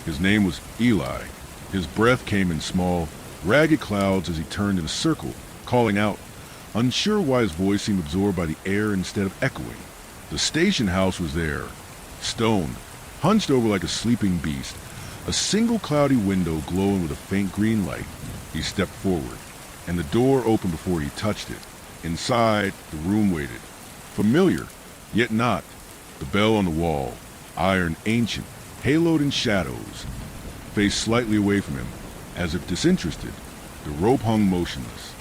His name was Eli. His breath came in small, ragged clouds as he turned in a circle, calling out, unsure why his voice seemed absorbed by the air instead of echoing. The station house was there, stone, hunched over like a sleeping beast, a single cloudy window glowing with a faint green light. He stepped forward, and the door opened before he touched it. Inside, the room waited. Familiar, yet not. The bell on the wall, iron ancient, haloed in shadows, faced slightly away from him, as if disinterested. The rope hung motionless.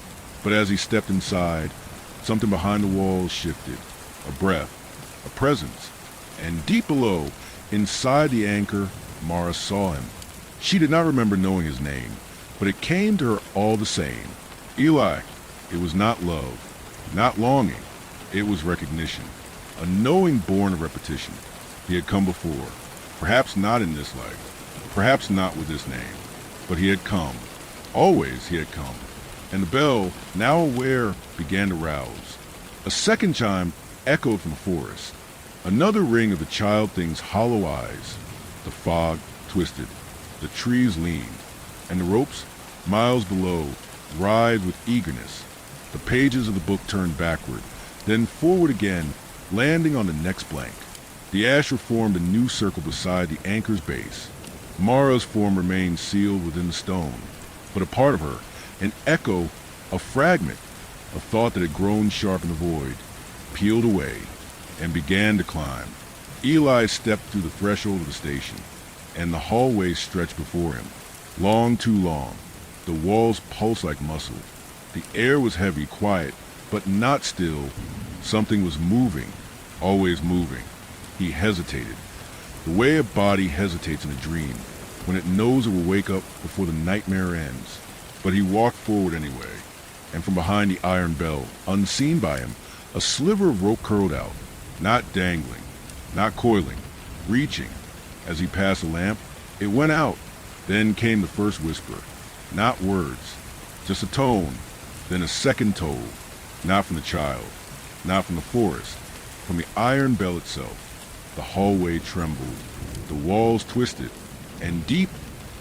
But as he stepped inside, something behind the walls shifted. A breath, a presence. And deep below, inside the anchor, Mara saw him. She did not remember knowing his name, but it came to her all the same. Eli. It was not love, not longing. It was recognition. A knowing born of repetition. He had come before. Perhaps not in this life. Perhaps not with this name. But he had come. Always he had come. And the bell, now aware, began to rouse. A second chime echoed from the forest. Another ring of the child thing's hollow eyes. The fog twisted. The trees leaned. And the ropes, miles below, writhed with eagerness. The pages of the book turned backward, then forward again, landing on the next blank. The ash formed a new circle beside the anchor's base. Mara's form remained sealed within the stone, but a part of her, an echo, a fragment, a thought that had grown sharp in the void, peeled away and began to climb. Eli stepped through the threshold of the station, and the hallway stretched before him. Long, too long. The walls pulsed like muscle. The air was heavy, quiet, but not still. Something was moving, always moving. He hesitated, the way a body hesitates in a dream, when it knows it will wake up before the nightmare ends. But he walked forward anyway, and from behind the iron bell, unseen by him, a sliver of rope curled out, not dangling, not coiling, reaching. As he passed the lamp, it went out. Then came the first whisper, not words, just a tone, then a second toll, not from the child, not from the forest, from the iron bell itself. The hallway trembled, the walls twisted, and deep,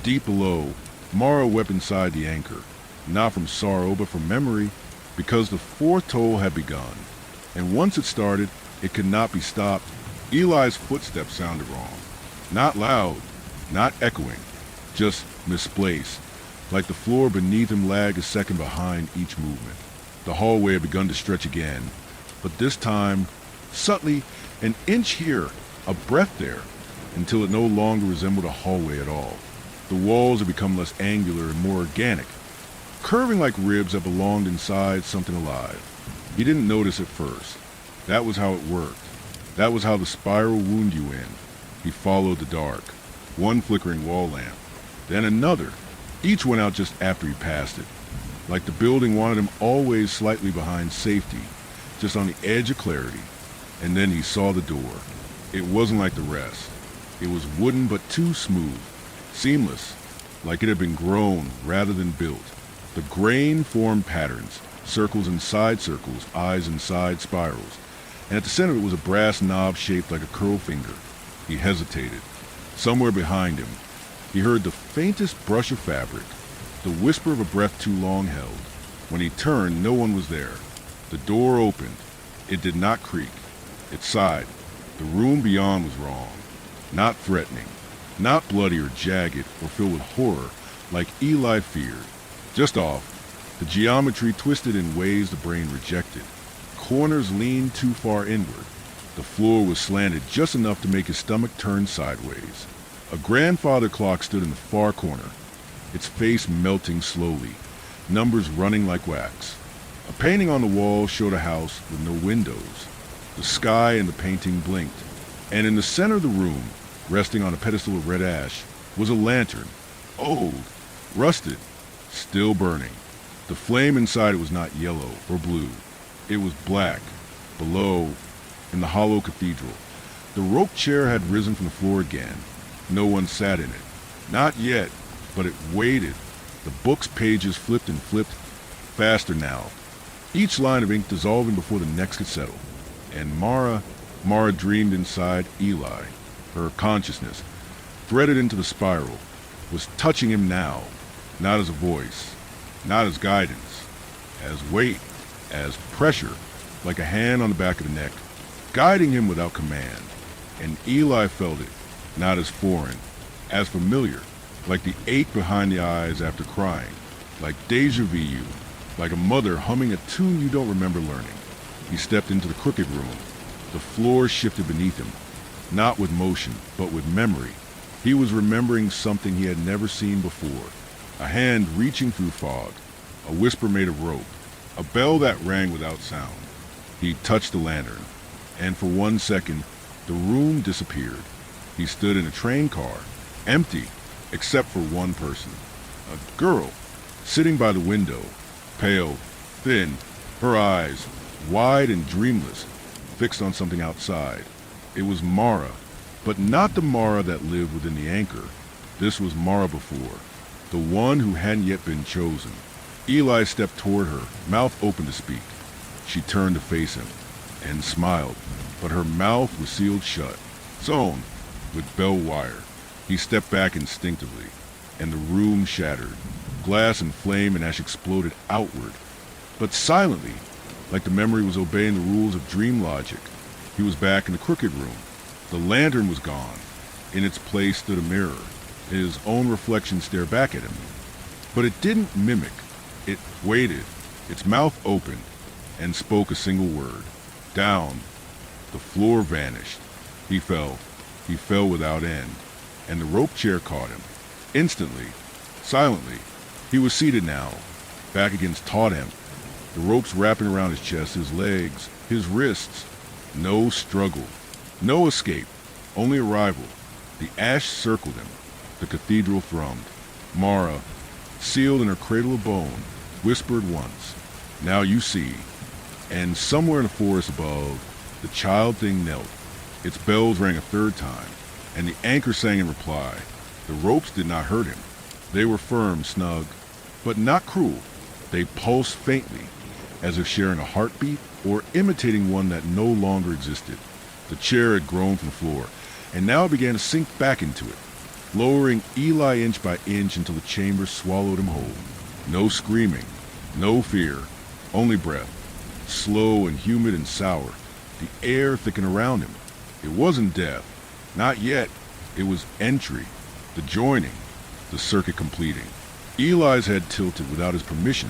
deep below, Mara wept inside the anchor, not from sorrow but from memory, because the fourth toll had begun, and once it started, it could not be stopped. Eli's footsteps sounded wrong, not loud, not echoing, just misplaced, like the floor beneath him lagged a second behind each movement. The hallway had begun to stretch again, but this time, subtly, an inch here, a breath there, until it no longer resembled a hallway at all. The walls had become less angular and more organic, curving like ribs that belonged inside something alive. He didn't notice at first. That was how it worked. That was how the spiral wound you in. He followed the dark. One flickering wall lamp, then another. Each went out just after he passed it. Like the building wanted him always slightly behind safety, just on the edge of clarity. And then he saw the door. It wasn't like the rest. It was wooden but too smooth, seamless, like it had been grown rather than built. The grain formed patterns, circles inside circles, eyes inside spirals. And at the center of it was a brass knob shaped like a curled finger. He hesitated. Somewhere behind him, he heard the faintest brush of fabric, the whisper of a breath too long held. When he turned, no one was there. The door opened. It did not creak. It sighed. The room beyond was wrong. Not threatening. Not bloody or jagged or filled with horror like Eli feared. Just off. The geometry twisted in ways the brain rejected. Corners leaned too far inward. The floor was slanted just enough to make his stomach turn sideways. A grandfather clock stood in the far corner, its face melting slowly, numbers running like wax. A painting on the wall showed a house with no windows. The sky and the painting blinked, and in the center of the room, resting on a pedestal of red ash, was a lantern, old, rusted, still burning. The flame inside it was not yellow or blue. It was black. Below, in the hollow cathedral, the rope chair had risen from the floor again. No one sat in it. Not yet, but it waited. The book's pages flipped and flipped, faster now, each line of ink dissolving before the next could settle. And Mara dreamed inside Eli. Her consciousness, threaded into the spiral, was touching him now, not as a voice, not as guidance, as weight, as pressure, like a hand on the back of the neck, guiding him without command. And Eli felt it, not as foreign, as familiar, like the ache behind the eyes after crying, like deja vu, like a mother humming a tune you don't remember learning. He stepped into the crooked room. The floor shifted beneath him, not with motion, but with memory. He was remembering something he had never seen before. A hand reaching through fog, a whisper made of rope, a bell that rang without sound. He touched the lantern, and for 1 second, the room disappeared. He stood in a train car, empty, except for one person. A girl, sitting by the window, pale, thin, her eyes, wide and dreamless, fixed on something outside. It was Mara, but not the Mara that lived within the anchor. This was Mara before, the one who hadn't yet been chosen. Eli stepped toward her, mouth open to speak. She turned to face him, and smiled, but her mouth was sealed shut, sewn with bell wire. He stepped back instinctively, and the room shattered. Glass and flame and ash exploded outward, but silently, like the memory was obeying the rules of dream logic. He was back in the crooked room. The lantern was gone. In its place stood a mirror. His own reflection stared back at him. But it didn't mimic. It waited, its mouth opened, and spoke a single word. Down. The floor vanished. He fell without end, and the rope chair caught him. Instantly, silently, he was seated now, back against taut him, the ropes wrapping around his chest, his legs, his wrists. No struggle, no escape, only arrival. The ash circled him. The cathedral thrummed. Mara, sealed in her cradle of bone, whispered once, "Now you see." And somewhere in the forest above, the child thing knelt. Its bells rang a third time, and the anchor sang in reply. The ropes did not hurt him. They were firm, snug, but not cruel. They pulsed faintly, as if sharing a heartbeat or imitating one that no longer existed. The chair had grown from the floor, and now it began to sink back into it, lowering Eli inch by inch until the chamber swallowed him whole. No screaming, no fear, only breath, slow and humid and sour, the air thickened around him. It wasn't death, not yet. It was entry, the joining, the circuit completing. Eli's head tilted without his permission,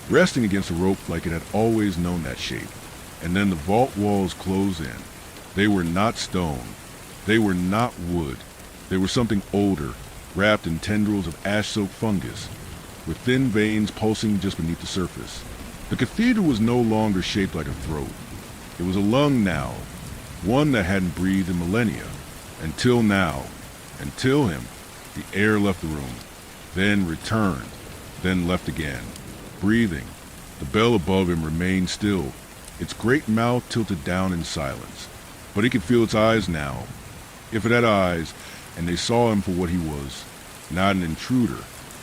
resting against the rope like it had always known that shape. And then the vault walls closed in. They were not stone. They were not wood. They were something older, wrapped in tendrils of ash-soaked fungus. with thin veins pulsing just beneath the surface. The cathedral was no longer shaped like a throat. It was a lung now, one that hadn't breathed in millennia. Until now, until him, the air left the room, then returned, then left again, breathing. The bell above him remained still, its great mouth tilted down in silence. But he could feel its eyes now. If it had eyes, and they saw him for what he was, not an intruder,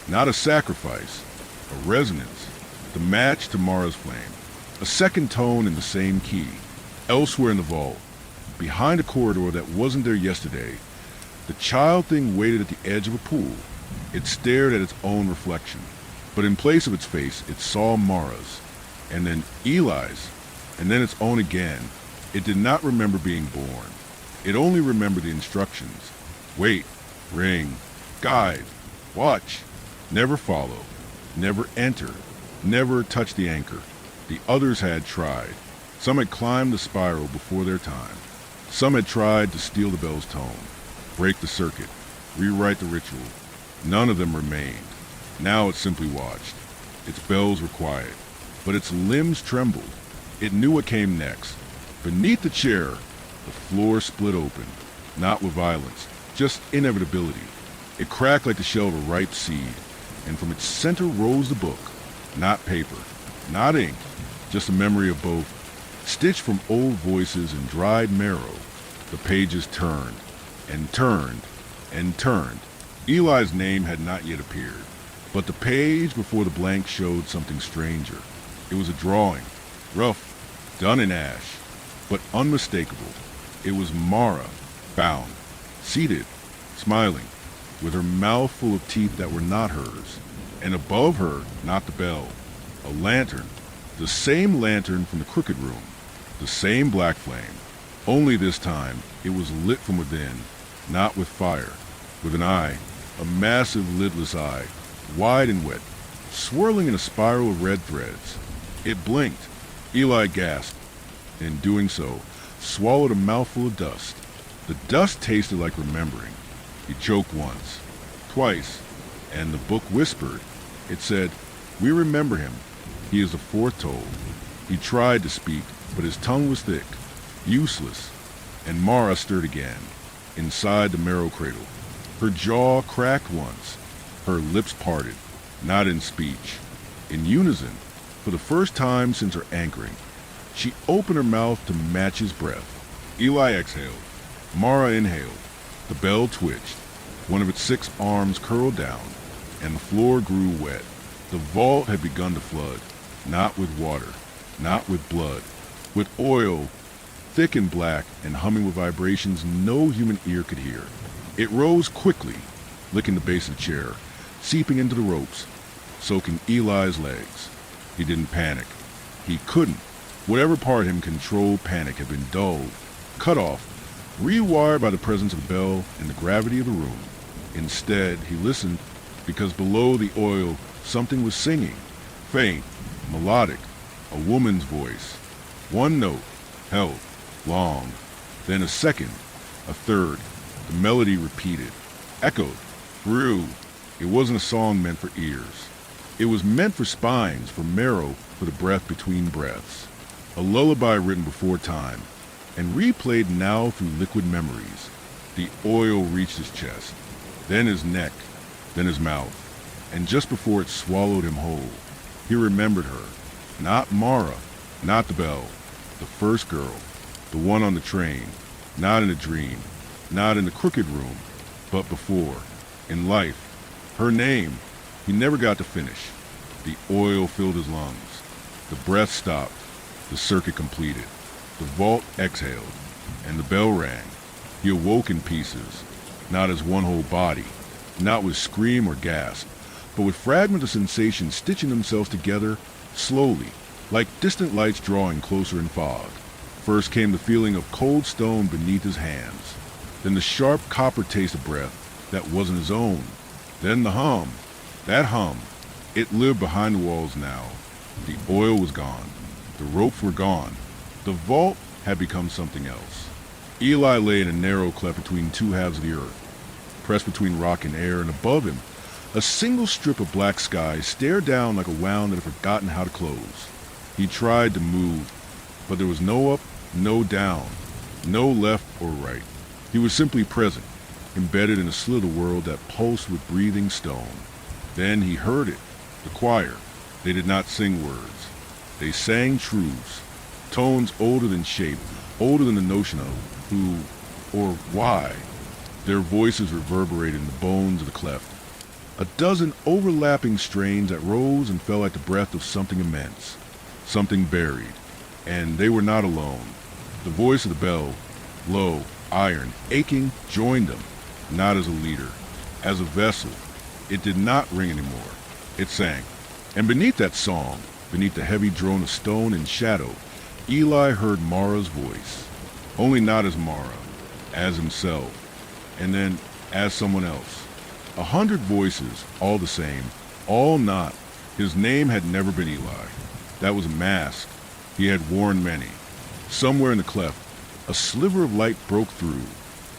not a sacrifice, a resonance, the match to Mara's flame, a second tone in the same key. Elsewhere in the vault, behind a corridor that wasn't there yesterday, the child thing waited at the edge of a pool. It stared at its own reflection, but in place of its face, it saw Mara's, and then Eli's, and then its own again. It did not remember being born. It only remembered the instructions. Wait, ring, guide, watch, never follow, never enter, never touch the anchor. The others had tried. Some had climbed the spiral before their time. Some had tried to steal the bell's tone, break the circuit, rewrite the ritual. None of them remained. Now it simply watched. Its bells were quiet, but its limbs trembled. It knew what came next. Beneath the chair, the floor split open, not with violence, just inevitability. It cracked like the shell of a ripe seed, and from its center rose the book. Not paper, not ink, just a memory of both. Stitched from old voices and dried marrow, the pages turned, and turned, and turned. Eli's name had not yet appeared, but the page before the blank showed something stranger. It was a drawing, rough, done in ash, but unmistakable. It was Mara, bound, seated, smiling, with her mouth full of teeth that were not hers, and above her, not the bell, a lantern, the same lantern from the crooked room, the same black flame, only this time it was lit from within, not with fire, with an eye, a massive lidless eye, wide and wet, swirling in a spiral of red threads. It blinked. Eli gasped, and in doing so, swallowed a mouthful of dust. The dust tasted like remembering. He choked once, twice, and the book whispered. It said, "We remember him. He is the fourth told." He tried to speak, but his tongue was thick, useless, and Mara stirred again, inside the marrow cradle. Her jaw cracked once, her lips parted, not in speech, in unison, for the first time since her anchoring. She opened her mouth to match his breath. Eli exhaled. Mara inhaled. The bell twitched. One of its 6 arms curled down, and the floor grew wet. The vault had begun to flood, not with water, not with blood, with oil, thick and black and humming with vibrations no human ear could hear. It rose quickly, licking the base of the chair, seeping into the ropes, soaking Eli's legs. He didn't panic. He couldn't. Whatever part of him controlled panic had been dulled, cut off, rewired by the presence of the bell and the gravity of the room. Instead, he listened because below the oil something was singing, faint, melodic, a woman's voice. One note, held, long, then a second, a third. The melody repeated, echoed, grew. It wasn't a song meant for ears. It was meant for spines, for marrow, for the breath between breaths. A lullaby written before time, and replayed now through liquid memories. The oil reached his chest, then his neck, then his mouth, and just before it swallowed him whole, he remembered her. Not Mara, not the bell, the first girl, the one on the train, not in a dream, not in the crooked room, but before, in life. Her name, he never got to finish. The oil filled his lungs. The breath stopped, the circuit completed. The vault exhaled, and the bell rang. He awoke in pieces, not as one whole body, not with scream or gasp, but with fragments of sensation stitching themselves together slowly, like distant lights drawing closer in fog. First came the feeling of cold stone beneath his hands, then the sharp copper taste of breath that wasn't his own, then the hum. That hum, it lived behind the walls now. The oil was gone, the ropes were gone, the vault had become something else. Eli lay in a narrow cleft between 2 halves of the earth, pressed between rock and air, and above him, A single strip of black sky stared down like a wound that had forgotten how to close. He tried to move, but there was no up, no down, no left or right. He was simply present, embedded in a slither world that pulsed with breathing stone. Then he heard it, the choir. They did not sing words. They sang truths, tones older than shape, older than the notion of who or why. Their voices reverberated in the bones of the cleft. A dozen overlapping strains that rose and fell like the breath of something immense, something buried. And they were not alone. The voice of the bell, low, iron, aching, joined them, not as a leader, as a vessel. It did not ring anymore. It sang. And beneath that song, beneath the heavy drone of stone and shadow, Eli heard Mara's voice. Only not as Mara, as himself, and then as someone else. 100 voices, all the same, all not. His name had never been Eli. That was a mask. He had worn many. Somewhere in the cleft, a sliver of light broke through.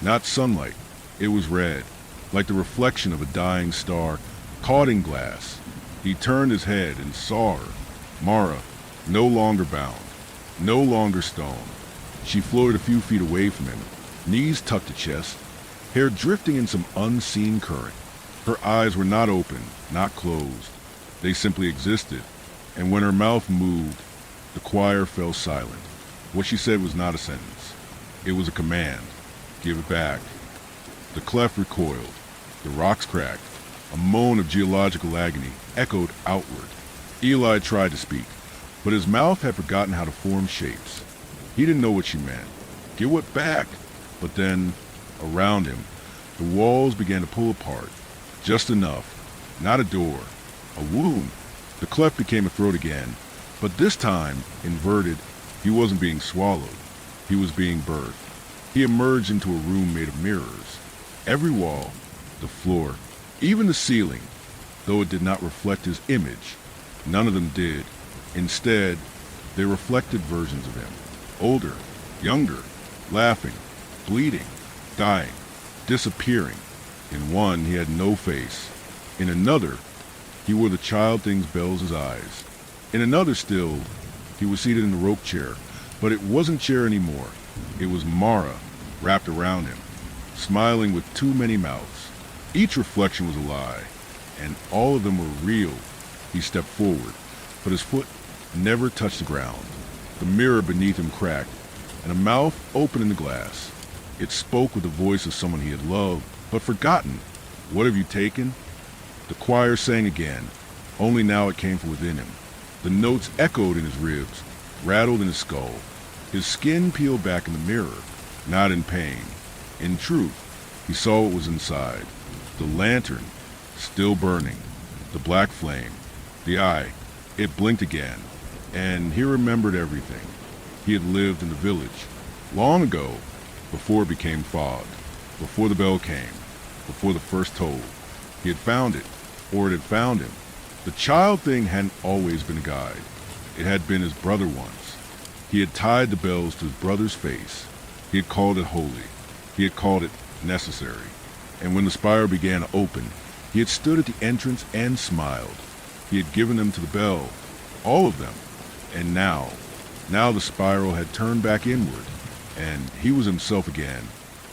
Not sunlight. It was red, like the reflection of a dying star caught in glass. He turned his head and saw her, Mara, no longer bound, no longer stone. She floated a few feet away from him, knees tucked to chest, hair drifting in some unseen current. Her eyes were not open, not closed. They simply existed, and when her mouth moved, the choir fell silent. What she said was not a sentence. It was a command. Give it back. The cleft recoiled. The rocks cracked. A moan of geological agony echoed outward. Eli tried to speak, but his mouth had forgotten how to form shapes. He didn't know what she meant. Give what back? But then, around him, the walls began to pull apart. Just enough. Not a door. A wound. The cleft became a throat again, but this time, inverted. He wasn't being swallowed. He was being birthed. He emerged into a room made of mirrors. Every wall, the floor, even the ceiling, though it did not reflect his image. None of them did. Instead, they reflected versions of him. Older, younger, laughing, bleeding, dying, disappearing. In one, he had no face. In another, he wore the child thing's bells as eyes. In another still, he was seated in a rope chair, but it wasn't chair anymore. It was Mara, wrapped around him, smiling with too many mouths. Each reflection was a lie, and all of them were real. He stepped forward, but his foot never touched the ground. The mirror beneath him cracked, and a mouth opened in the glass. It spoke with the voice of someone he had loved, but forgotten. What have you taken? The choir sang again, only now it came from within him. The notes echoed in his ribs, rattled in his skull. His skin peeled back in the mirror, not in pain. In truth, he saw what was inside. The lantern, still burning. The black flame. The eye. It blinked again. And he remembered everything. He had lived in the village. Long ago, before it became fog. Before the bell came. Before the first toll. He had found it. Or it had found him. The child thing hadn't always been a guide. It had been his brother once. He had tied the bells to his brother's face. He had called it holy. He had called it necessary. And when the spiral began to open, he had stood at the entrance and smiled. He had given them to the bell, all of them. And now the spiral had turned back inward, and he was himself again.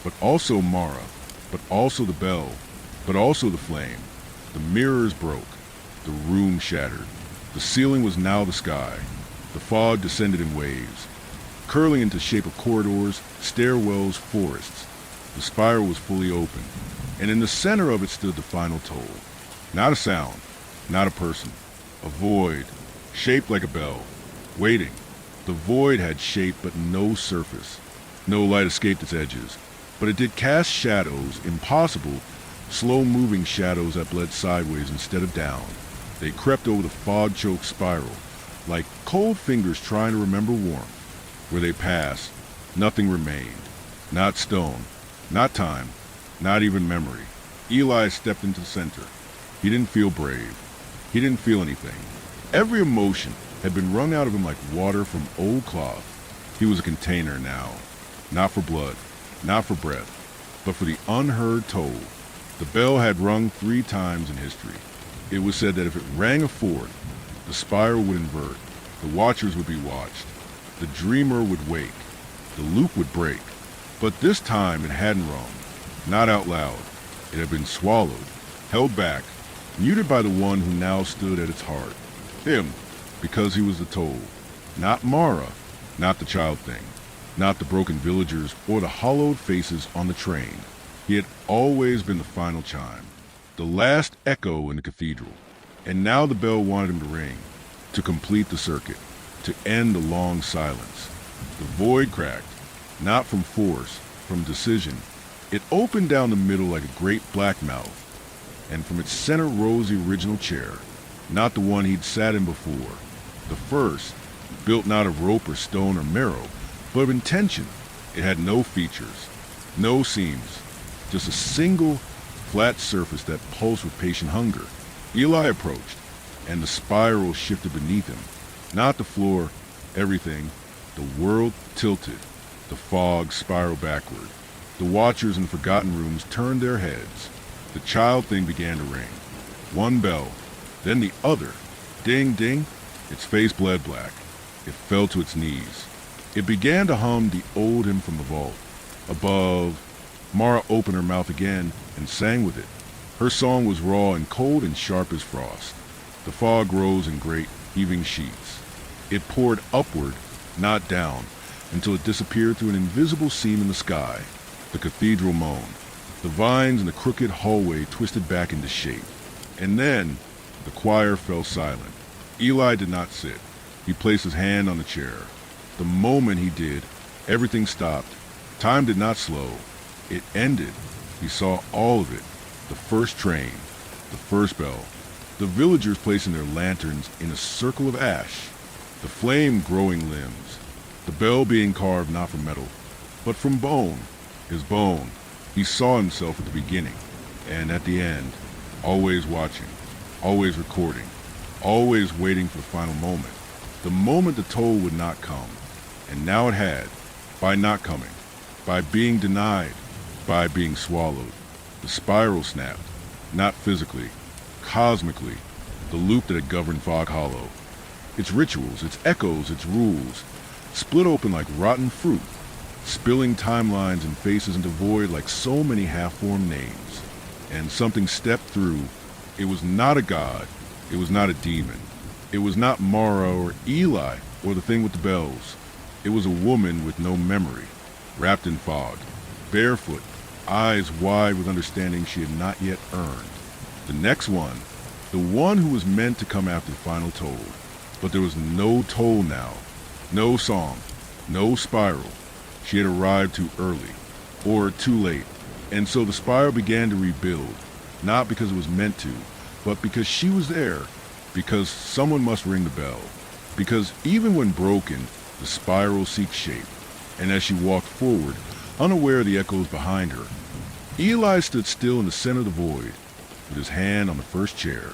But also Mara, but also the bell, but also the flame. The mirrors broke. The room shattered. The ceiling was now the sky. The fog descended in waves, curling into shape of corridors, stairwells, forests. The spiral was fully open, and in the center of it stood the final toll. Not a sound, not a person. A void, shaped like a bell, waiting. The void had shape but no surface. No light escaped its edges, but it did cast shadows, impossible, slow-moving shadows that bled sideways instead of down. They crept over the fog-choked spiral, like cold fingers trying to remember warmth. Where they passed, nothing remained. Not stone, not time, not even memory. Eli stepped into the center. He didn't feel brave. He didn't feel anything. Every emotion had been wrung out of him like water from old cloth. He was a container now. Not for blood, not for breath, but for the unheard toll. The bell had rung 3 times in history. It was said that if it rang a fourth, the spiral would invert, the watchers would be watched, the dreamer would wake, the loop would break. But this time it hadn't rung, not out loud. It had been swallowed, held back, muted by the one who now stood at its heart. Him, because he was the toll. Not Mara, not the child thing, not the broken villagers or the hollowed faces on the train. He had always been the final chime, the last echo in the cathedral. And now the bell wanted him to ring, to complete the circuit, to end the long silence. The void cracked, not from force, from decision. It opened down the middle like a great black mouth, and from its center rose the original chair, not the one he'd sat in before. The first, built not of rope or stone or marrow, but of intention. It had no features, no seams, just a single flat surface that pulsed with patient hunger. Eli approached, and the spiral shifted beneath him. Not the floor, everything. The world tilted. The fog spiraled backward. The watchers in the forgotten rooms turned their heads. The child thing began to ring. One bell, then the other. Ding, ding. Its face bled black. It fell to its knees. It began to hum the old hymn from the vault. Above, Mara opened her mouth again and sang with it. Her song was raw and cold and sharp as frost. The fog rose in great, heaving sheets. It poured upward, not down, until it disappeared through an invisible seam in the sky. The cathedral moaned. The vines in the crooked hallway twisted back into shape. And then, the choir fell silent. Eli did not sit. He placed his hand on the chair. The moment he did, everything stopped. Time did not slow. It ended. He saw all of it. The first train, the first bell, the villagers placing their lanterns in a circle of ash, the flame growing limbs, the bell being carved not from metal, but from bone, his bone. He saw himself at the beginning, and at the end, always watching, always recording, always waiting for the final moment. The moment the toll would not come, and now it had, by not coming, by being denied, by being swallowed. The spiral snapped, not physically, cosmically, the loop that had governed Fog Hollow. Its rituals, its echoes, its rules, split open like rotten fruit, spilling timelines and faces into void like so many half-formed names. And something stepped through. It was not a god. It was not a demon. It was not Mara or Eli or the thing with the bells. It was a woman with no memory, wrapped in fog, barefoot, eyes wide with understanding she had not yet earned. The next one, the one who was meant to come after the final toll. But there was no toll now, no song, no spiral. She had arrived too early, or too late, and so the spiral began to rebuild, not because it was meant to, but because she was there, because someone must ring the bell, because even when broken, the spiral seeks shape, and as she walked forward, unaware of the echoes behind her, Eli stood still in the center of the void, with his hand on the first chair,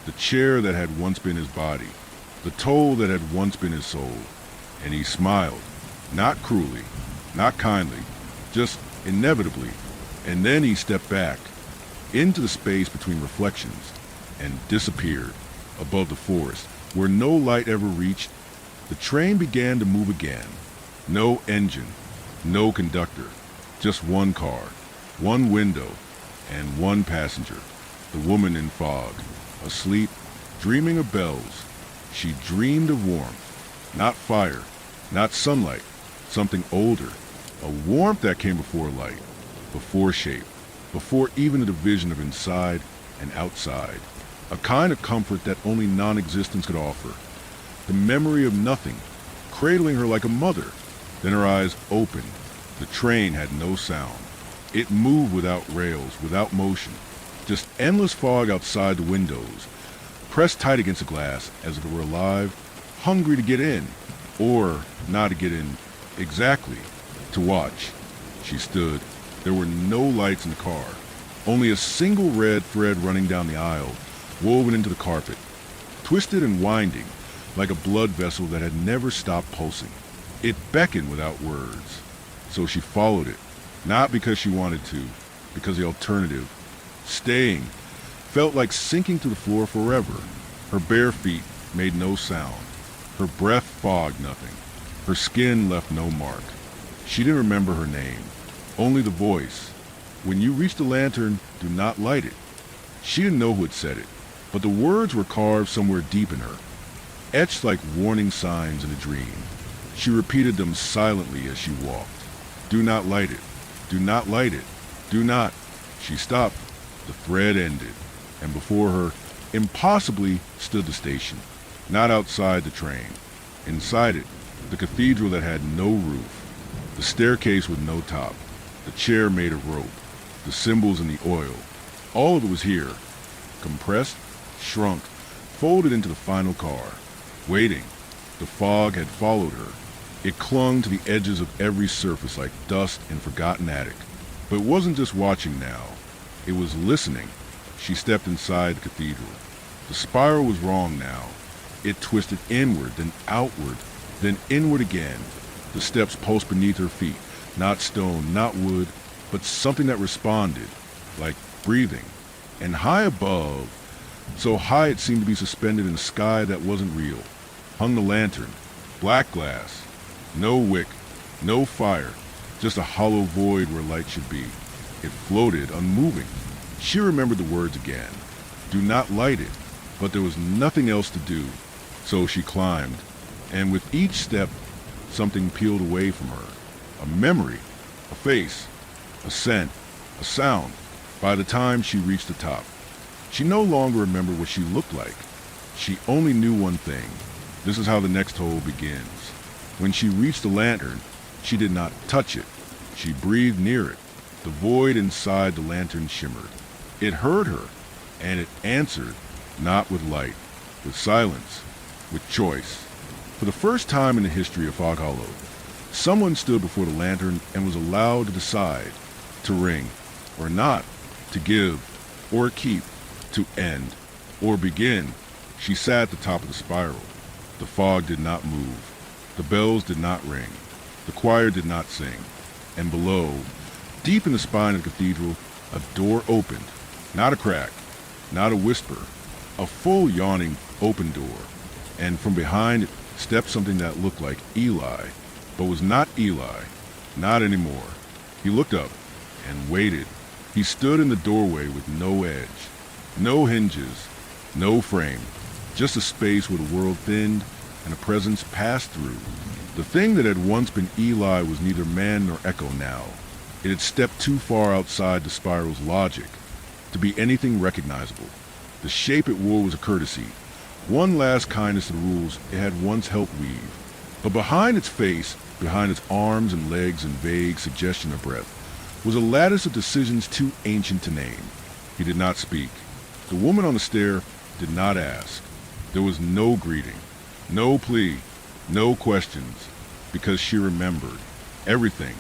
the chair that had once been his body, the toll that had once been his soul, and he smiled, not cruelly, not kindly, just inevitably, and then he stepped back, into the space between reflections, and disappeared, above the forest, where no light ever reached. The train began to move again. No engine, no conductor, just one car, one window, and one passenger, the woman in fog, asleep, dreaming of bells. She dreamed of warmth, not fire, not sunlight, something older, a warmth that came before light, before shape, before even the division of inside and outside, a kind of comfort that only non-existence could offer, the memory of nothing, cradling her like a mother. Then her eyes opened. The train had no sound. It moved without rails, without motion, just endless fog outside the windows, pressed tight against the glass as if it were alive, hungry to get in, or not to get in exactly, to watch. She stood. There were no lights in the car, only a single red thread running down the aisle, woven into the carpet, twisted and winding, like a blood vessel that had never stopped pulsing. It beckoned without words. So she followed it, not because she wanted to, because the alternative, staying, felt like sinking to the floor forever. Her bare feet made no sound. Her breath fogged nothing. Her skin left no mark. She didn't remember her name, only the voice. When you reach the lantern, do not light it. She didn't know who had said it, but the words were carved somewhere deep in her, etched like warning signs in a dream. She repeated them silently as she walked. Do not light it. Do not light it. Do not. She stopped. The thread ended, and before her, impossibly, stood the station. Not outside the train. Inside it, the cathedral that had no roof, the staircase with no top, the chair made of rope, the symbols and the oil. All of it was here, compressed, shrunk, folded into the final car, waiting. The fog had followed her. It clung to the edges of every surface like dust in forgotten attic. But it wasn't just watching now. It was listening. She stepped inside the cathedral. The spiral was wrong now. It twisted inward, then outward, then inward again. The steps pulsed beneath her feet. Not stone, not wood, but something that responded, like breathing. And high above, so high it seemed to be suspended in a sky that wasn't real, hung the lantern. Black glass. No wick, no fire, just a hollow void where light should be. It floated, unmoving. She remembered the words again. Do not light it. But there was nothing else to do. So she climbed, and with each step, something peeled away from her. A memory, a face, a scent, a sound. By the time she reached the top, she no longer remembered what she looked like. She only knew one thing. This is how the next hole begins. When she reached the lantern, she did not touch it. She breathed near it. The void inside the lantern shimmered. It heard her, and it answered, not with light, with silence, with choice. For the first time in the history of Fog Hollow, someone stood before the lantern and was allowed to decide, to ring, or not, to give, or keep, to end, or begin. She sat at the top of the spiral. The fog did not move. The bells did not ring. The choir did not sing. And below, deep in the spine of the cathedral, a door opened. Not a crack, not a whisper, a full yawning open door. And from behind it stepped something that looked like Eli, but was not Eli, not anymore. He looked up and waited. He stood in the doorway with no edge, no hinges, no frame, just a space where the world thinned and a presence passed through. The thing that had once been Eli was neither man nor echo now. It had stepped too far outside the spiral's logic to be anything recognizable. The shape it wore was a courtesy, one last kindness to the rules it had once helped weave. But behind its face, behind its arms and legs and vague suggestion of breath, was a lattice of decisions too ancient to name. He did not speak. The woman on the stair did not ask. There was no greeting, no plea, no questions, because she remembered everything.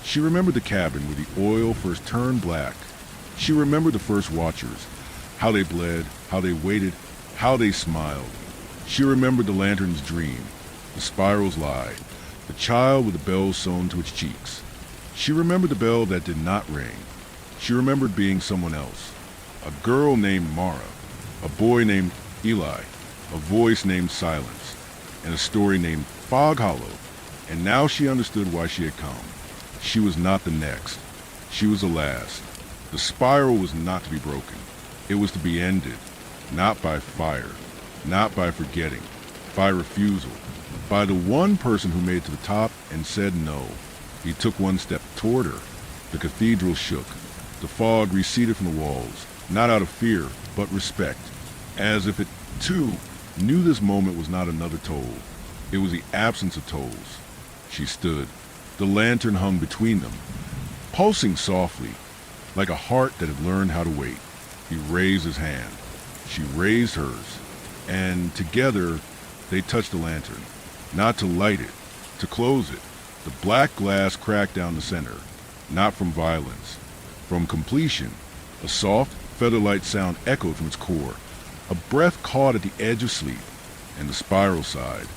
She remembered the cabin where the oil first turned black. She remembered the first watchers, how they bled, how they waited, how they smiled. She remembered the lantern's dream, the spiral's lie, the child with the bells sewn to its cheeks. She remembered the bell that did not ring. She remembered being someone else, a girl named Mara, a boy named Eli, a voice named Silence, and a story named Fog Hollow. And now she understood why she had come. She was not the next. She was the last. The spiral was not to be broken. It was to be ended, not by fire, not by forgetting, by refusal, by the one person who made it to the top and said no. He took one step toward her. The cathedral shook. The fog receded from the walls, not out of fear, but respect, as if it, too, knew this moment was not another toll. It was the absence of tolls. She stood. The lantern hung between them, pulsing softly, like a heart that had learned how to wait. He raised his hand. She raised hers, and together they touched the lantern, not to light it, to close it. The black glass cracked down the center, not from violence, from completion. A soft, feather-light sound echoed from its core. A breath caught at the edge of sleep, and the spiral sighed.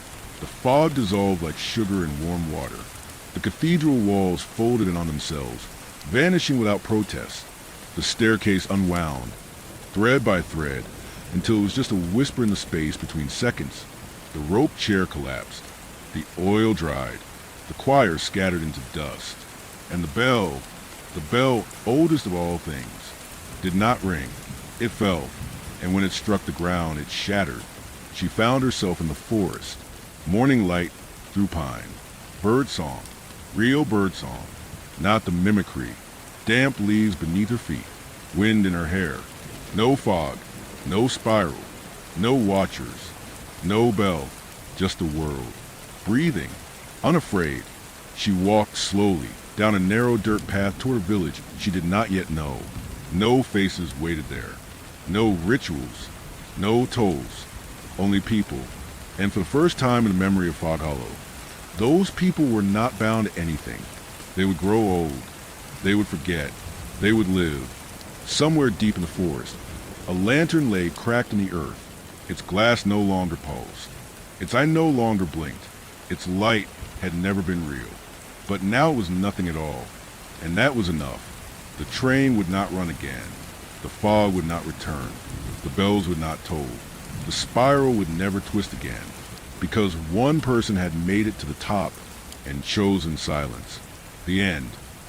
The fog dissolved like sugar in warm water. The cathedral walls folded in on themselves, vanishing without protest. The The staircase unwound, thread by thread, until it was just a whisper in the space between seconds. The rope chair collapsed. The oil dried. The choir scattered into dust. And the bell, oldest of all things, did not ring. It fell, and when it struck the ground, it shattered. She found herself in the forest. Morning light through pine. Bird song. Real bird song. Not the mimicry. Damp leaves beneath her feet. Wind in her hair. No fog. No spiral. No watchers. No bell. Just the world. Breathing. Unafraid. She walked slowly down a narrow dirt path toward a village she did not yet know. No faces waited there. No rituals. No tolls. Only people. And for the first time in the memory of Fog Hollow, those people were not bound to anything. They would grow old. They would forget. They would live. Somewhere deep in the forest, a lantern lay cracked in the earth. Its glass no longer pulsed. Its eye no longer blinked. Its light had never been real. But now it was nothing at all. And that was enough. The train would not run again. The fog would not return. The bells would not toll. The spiral would never twist again. Because one person had made it to the top and chosen silence. The end.